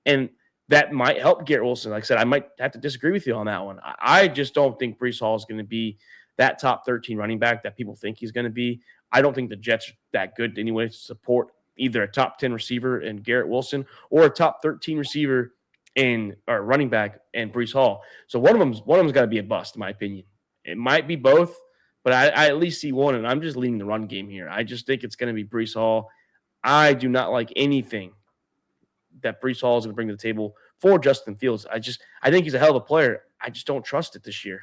A: And that might help Garrett Wilson. Like I said, I might have to disagree with you on that one. I just don't think Breece Hall is going to be that top 13 running back that people think he's going to be. I don't think the Jets are that good anyway to support either a top 10 receiver in Garrett Wilson or a top 13 receiver or running back in Breece Hall. So one of them's got to be a bust, in my opinion. It might be both, but I at least see one, and I'm just leading the run game here. I just think it's going to be Breece Hall. I do not like anything that Breece Hall is going to bring to the table for Justin Fields. I think he's a hell of a player. I just don't trust it this year.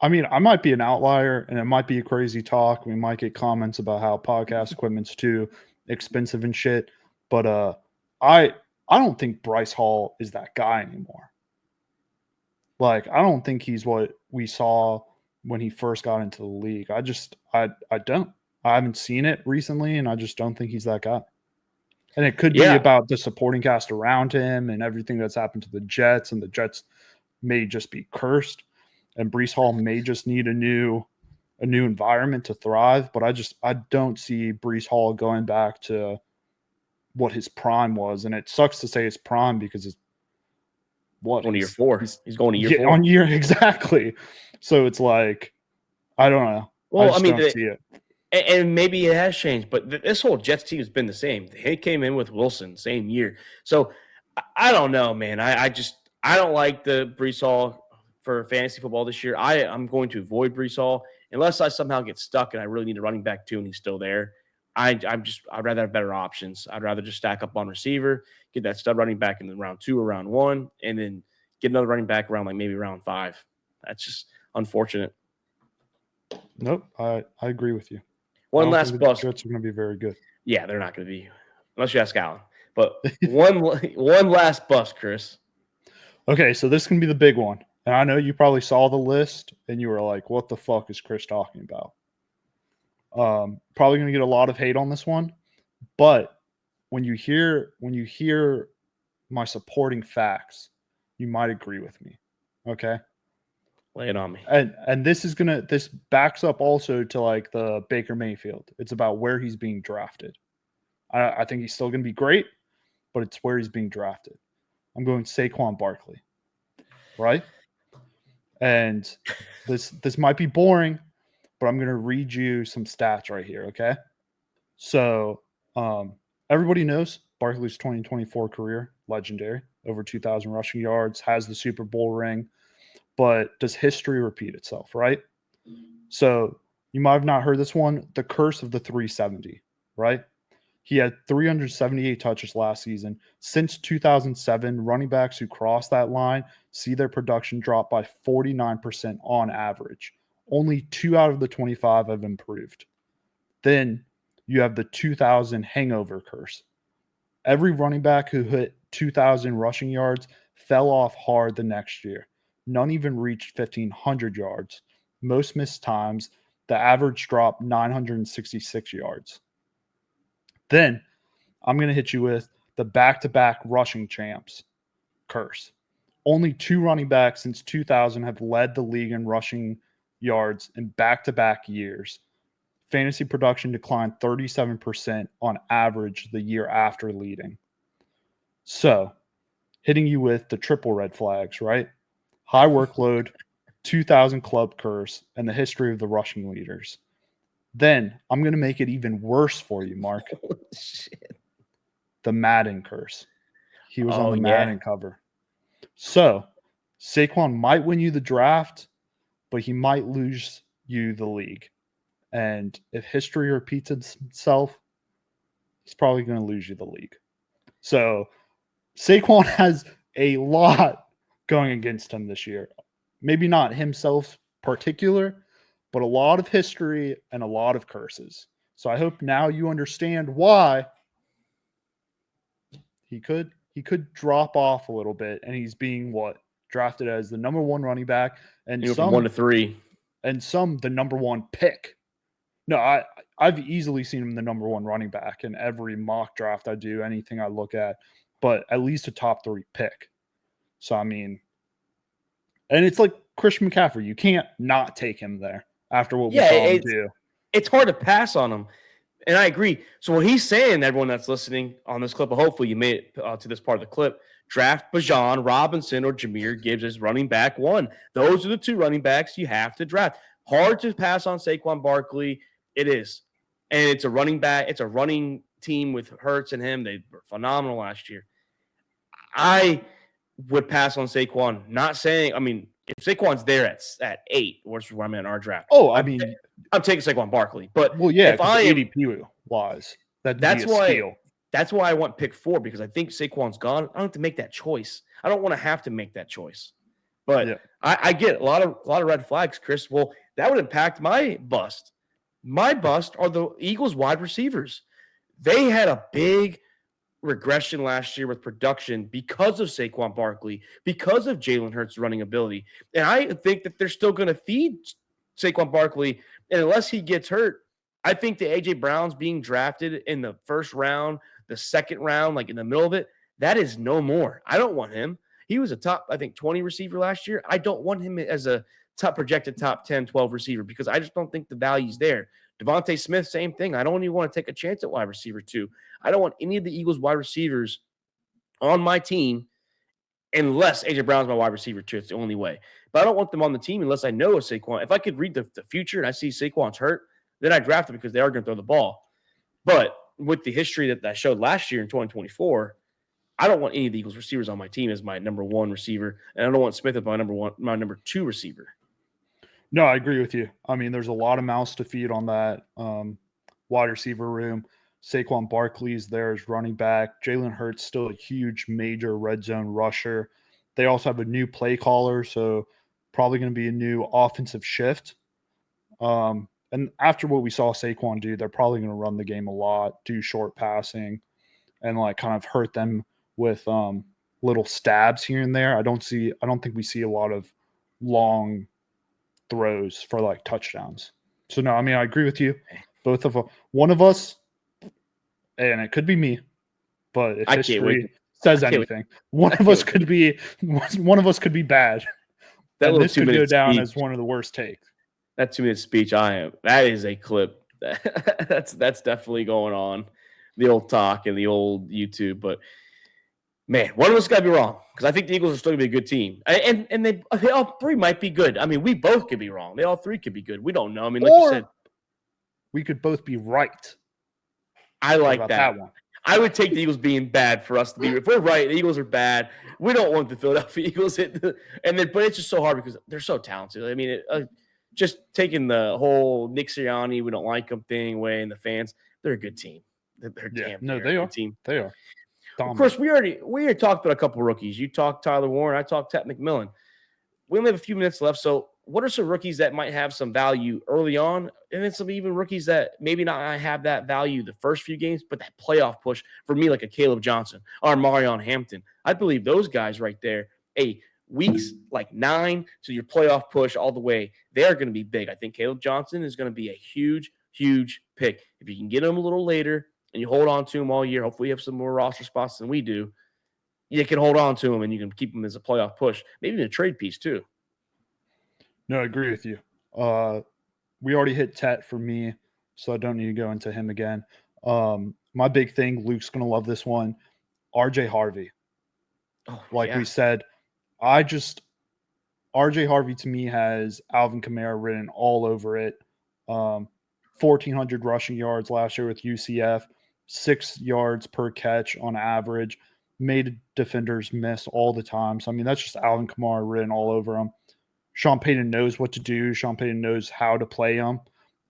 B: I mean, I might be an outlier, and it might be a crazy talk. We might get comments about how podcast equipment's too expensive and shit. But I don't think Breece Hall is that guy anymore. Like, I don't think he's what we saw when he first got into the league. I don't. I haven't seen it recently, and I just don't think he's that guy. And it could be about the supporting cast around him and everything that's happened to the Jets, and the Jets may just be cursed. and Brees Hall may just need a new environment to thrive. But I don't see Brees Hall going back to what his prime was, and it sucks to say his prime because it's what
A: Going to year 4. He's going to year
B: yeah,
A: 4.
B: on year exactly. So it's like I don't know.
A: Well,
B: I mean, don't see it.
A: And maybe it has changed, but this whole Jets team has been the same. They came in with Wilson, same year. So I don't know, man. I don't like the Brees Hall for fantasy football this year. I'm going to avoid Brees Hall unless I somehow get stuck and I really need a running back too, and he's still there. I'd rather have better options. I'd rather just stack up on receiver, get that stud running back in the round 2 or round 1, and then get another running back around like maybe round 5. That's just unfortunate.
B: Nope, I agree with you.
A: One last bust.
B: The Jets are going to be very good.
A: Yeah, they're not going to be, unless you ask Alan. But one last bust, Chris.
B: Okay, so this can be the big one. And I know you probably saw the list and you were like, what the fuck is Chris talking about? Probably going to get a lot of hate on this one. But when you hear my supporting facts, you might agree with me. Okay?
A: Lay it on me.
B: And this backs up also to like the Baker Mayfield. It's about where he's being drafted. I think he's still going to be great, but it's where he's being drafted. I'm going Saquon Barkley, right? And this might be boring, but I'm going to read you some stats right here, okay? So everybody knows Barkley's 2024 career, legendary, over 2,000 rushing yards, has the Super Bowl ring. But does history repeat itself, right? So you might have not heard this one, the curse of the 370, right? He had 378 touches last season. Since 2007, running backs who cross that line see their production drop by 49% on average. Only 2 out of the 25 have improved. Then you have the 2000 hangover curse. Every running back who hit 2,000 rushing yards fell off hard the next year. None even reached 1,500 yards. Most missed times. The average dropped 966 yards. Then I'm going to hit you with the back-to-back rushing champs curse. Only 2 running backs since 2000 have led the league in rushing yards in back-to-back years. Fantasy production declined 37% on average the year after leading. So, hitting you with the triple red flags, right? High workload, 2,000 club curse, and the history of the rushing leaders. Then I'm going to make it even worse for you, Mark.
A: Holy shit.
B: The Madden curse. He was on the
A: yeah.
B: Madden cover. So Saquon might win you the draft, but he might lose you the league. And if history repeats itself, he's probably going to lose you the league. So Saquon has a lot going against him this year. Maybe not himself particular, but a lot of history and a lot of curses. So I hope now you understand why he could drop off a little bit, and he's being drafted as the number 1 running back, and some
A: from 1 to 3,
B: and some the number 1 pick. No, I've easily seen him the number 1 running back in every mock draft I do, anything I look at, but at least a top 3 pick. So, I mean, and it's like Christian McCaffrey. You can't not take him there after what we saw him do.
A: It's hard to pass on him. And I agree. So what he's saying, everyone that's listening on this clip, hopefully you made it to this part of the clip, draft Bijan Robinson or Jahmyr Gibbs as running back 1. Those are the 2 running backs you have to draft. Hard to pass on Saquon Barkley. It is. And it's a running back. It's a running team with Hurts and him. They were phenomenal last year. I would pass on Saquon. Not saying, I mean, if Saquon's there at 8, which is where I'm at in our draft.
B: Oh, I mean,
A: I'm taking Saquon Barkley. But
B: well, yeah,
A: if I am
B: ADP wise,
A: that's why I want pick 4, because I think Saquon's gone. I don't have to make that choice. I don't want to have to make that choice. But yeah. I get a lot of red flags, Chris. Well, that would impact my bust. My bust are the Eagles wide receivers. They had a big regression last year with production because of Saquon Barkley, because of Jalen Hurts' running ability. And I think that they're still going to feed Saquon Barkley. And unless he gets hurt, I think the A.J. Brown's being drafted in the first round, the second round, like in the middle of it, that is no more. I don't want him. He was a top, I think, 20 receiver last year. I don't want him as a projected top 10, 12 receiver because I just don't think the value's there. Devontae Smith, same thing. I don't even want to take a chance at wide receiver 2. I don't want any of the Eagles wide receivers on my team unless AJ Brown's my wide receiver 2. It's the only way. But I don't want them on the team unless I know a Saquon. If I could read the future and I see Saquon's hurt, then I draft him because they are going to throw the ball. But with the history that I showed last year in 2024, I don't want any of the Eagles receivers on my team as my number 1 receiver, and I don't want Smith as my number 2 receiver.
B: No, I agree with you. I mean, there's a lot of mouths to feed on that wide receiver room. Saquon Barkley's there as running back. Jalen Hurts still a huge, major red zone rusher. They also have a new play caller, so probably going to be a new offensive shift. And after what we saw Saquon do, they're probably going to run the game a lot, do short passing, and like kind of hurt them with little stabs here and there. I don't think we see a lot of long throws for like touchdowns. So no, I mean, I agree with you. One of us, and it could be me, but if history says anything, one of us could be bad. And this could go down as one of the worst takes.
A: That 2-minute speech, that is a clip. That's definitely going on. The old talk and the old YouTube, but man, one of us got to be wrong because I think the Eagles are still going to be a good team, and they all 3 might be good. I mean, we both could be wrong. They all 3 could be good. We don't know. I mean, like you said,
B: we could both be right.
A: I like that one. I would take the Eagles being bad for us to be. If we're right, the Eagles are bad. We don't want the Philadelphia Eagles but it's just so hard because they're so talented. I mean, just taking the whole Nick Sirianni, we don't like them thing away, and the fans, they're a good team. They are.
B: Team. They are.
A: Of course, we already talked about a couple of rookies. You talked Tyler Warren. I talked Ted McMillan. We only have a few minutes left. So what are some rookies that might have some value early on? And then some even rookies that maybe not have that value the first few games, but that playoff push for me, like a Caleb Johnson or Marion Hampton. I believe those guys right there, weeks like 9 to your playoff push all the way, they're going to be big. I think Caleb Johnson is going to be a huge, huge pick. If you can get him a little later and you hold on to him all year, hopefully you have some more roster spots than we do, you can hold on to him and you can keep him as a playoff push, maybe even a trade piece too.
B: No, I agree with you. We already hit Tet for me, so I don't need to go into him again. My big thing, Luke's going to love this one, RJ Harvey. We said, RJ Harvey to me has Alvin Kamara written all over it. 1,400 rushing yards last year with UCF, 6 yards per catch on average, made defenders miss all the time. So, I mean, that's just Alvin Kamara written all over him. Sean Payton knows what to do. Sean Payton knows how to play him.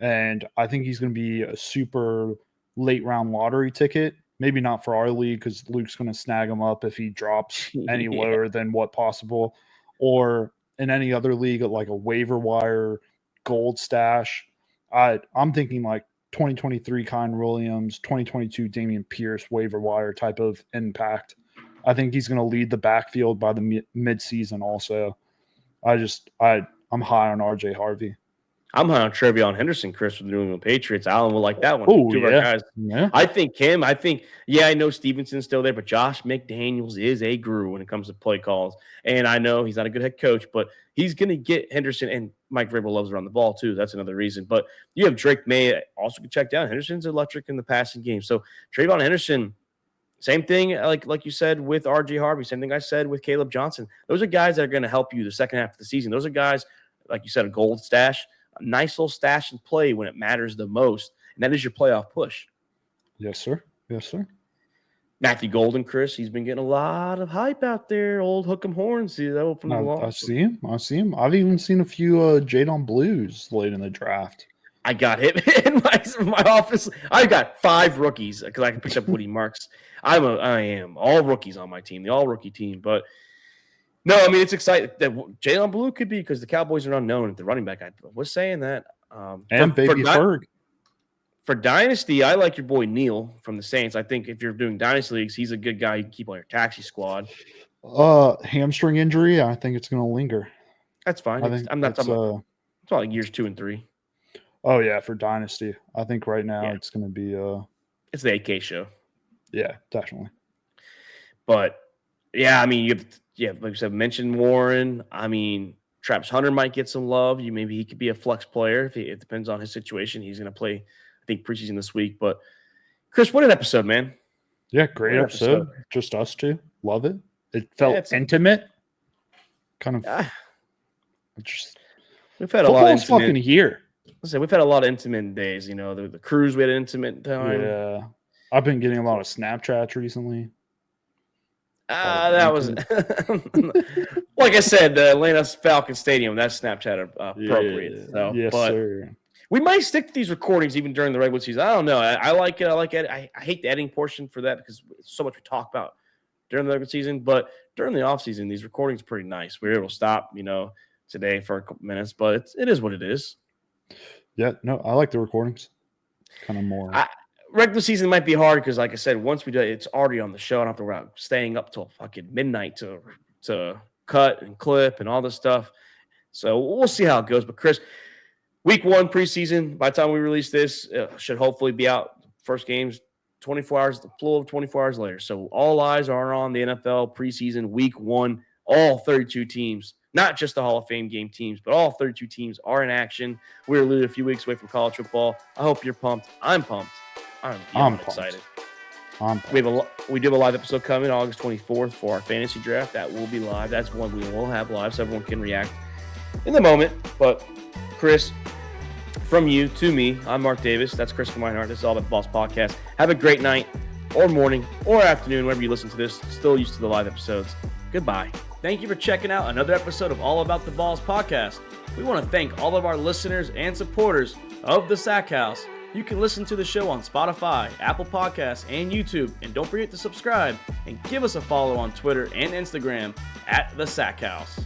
B: And I think he's going to be a super late round lottery ticket. Maybe not for our league because Luke's going to snag him up if he drops any lower than what possible. Or in any other league, like a waiver wire gold stash. I'm thinking like 2023 Kyren Williams, 2022 Dameon Pierce waiver wire type of impact. I think he's going to lead the backfield by the midseason also. I'm high on RJ Harvey.
A: I'm high on Trevion Henderson, Chris, with the New England Patriots. Alan will like that one.
B: Oh, yeah. Guys. Yeah.
A: I think him. I know Stevenson's still there, but Josh McDaniels is a guru when it comes to play calls. And I know he's not a good head coach, but he's going to get Henderson, and Mike Vrabel loves around the ball too. That's another reason. But you have Drake May also can check down. Henderson's electric in the passing game. So Trevion Henderson, same thing like you said with RJ Harvey. Same thing I said with Caleb Johnson. Those are guys that are going to help you the second half of the season. Those are guys, like you said, a gold stash. A nice little stash and play when it matters the most, and that is your playoff push.
B: Yes, sir. Yes, sir.
A: Matthew Golden, Chris, he's been getting a lot of hype out there. Old Hook'em Horns. See that open the wall.
B: I see him. I've even seen a few Jadon Blues late in the draft.
A: I got him in my office. I got 5 rookies because I picked up Woody Marks. I am all rookies on my team, the all rookie team, but. No, I mean, it's exciting that Jalen Blue could be because the Cowboys are unknown at the running back. I was saying that.
B: And Baby Ferg.
A: For Dynasty, I like your boy Neal from the Saints. I think if you're doing Dynasty leagues, he's a good guy you can keep on your taxi squad.
B: Hamstring injury, I think it's going to linger.
A: That's fine. I'm not talking about like years 2 and 3.
B: Oh, yeah, for Dynasty. I think right now it's going to be
A: it's the AK show.
B: Yeah, definitely.
A: But, yeah, I mean, like you said, mentioned Warren. I mean, Travis Hunter might get some love. Maybe he could be a flex player. It depends on his situation. He's going to play, I think, preseason this week. But Chris, what an episode, man.
B: Yeah, great episode. Just us two. Love it. It felt intimate. Kind of.
A: We've had a lot of intimate.
B: Fucking here.
A: We've had a lot of intimate days. You know, the cruise, we had an intimate time.
B: Yeah. I've been getting a lot of Snapchats recently.
A: That was like I said, the Atlanta Falcons Stadium. That's Snapchat appropriate.
B: Yeah.
A: So,
B: yes, sir.
A: We might stick to these recordings even during the regular season. I don't know. I like it. I hate the editing portion for that because it's so much we talk about during the regular season. But during the offseason, these recordings are pretty nice. We were able to stop, today for a couple minutes. But it is what it is. Yeah,
B: no, I like the recordings. Kind of more.
A: Regular season might be hard because, like I said, once we do it, it's already on the show. I don't have to worry about staying up till fucking midnight to cut and clip and all this stuff. So we'll see how it goes. But Chris, week 1 preseason, by the time we release this, should hopefully be out. First games, 24 hours, the flow of 24 hours later. So all eyes are on the NFL preseason week 1, all 32 teams. Not just the Hall of Fame game teams, but all 32 teams are in action. We're literally a few weeks away from college football. I hope you're pumped. I'm pumped. I'm excited. We do have a live episode coming August 24th for our fantasy draft. That will be live. That's one we will have live so everyone can react in the moment. But Chris, from you to me, I'm Mark Davis. That's Chris Meinhardt. This is All About the Balls podcast. Have a great night or morning or afternoon, whenever you listen to this. Still used to the live episodes. Goodbye. Thank you for checking out another episode of All About the Balls podcast. We want to thank all of our listeners and supporters of the Sack House. You can listen to the show on Spotify, Apple Podcasts, and YouTube. And don't forget to subscribe and give us a follow on Twitter and Instagram @the Sack House.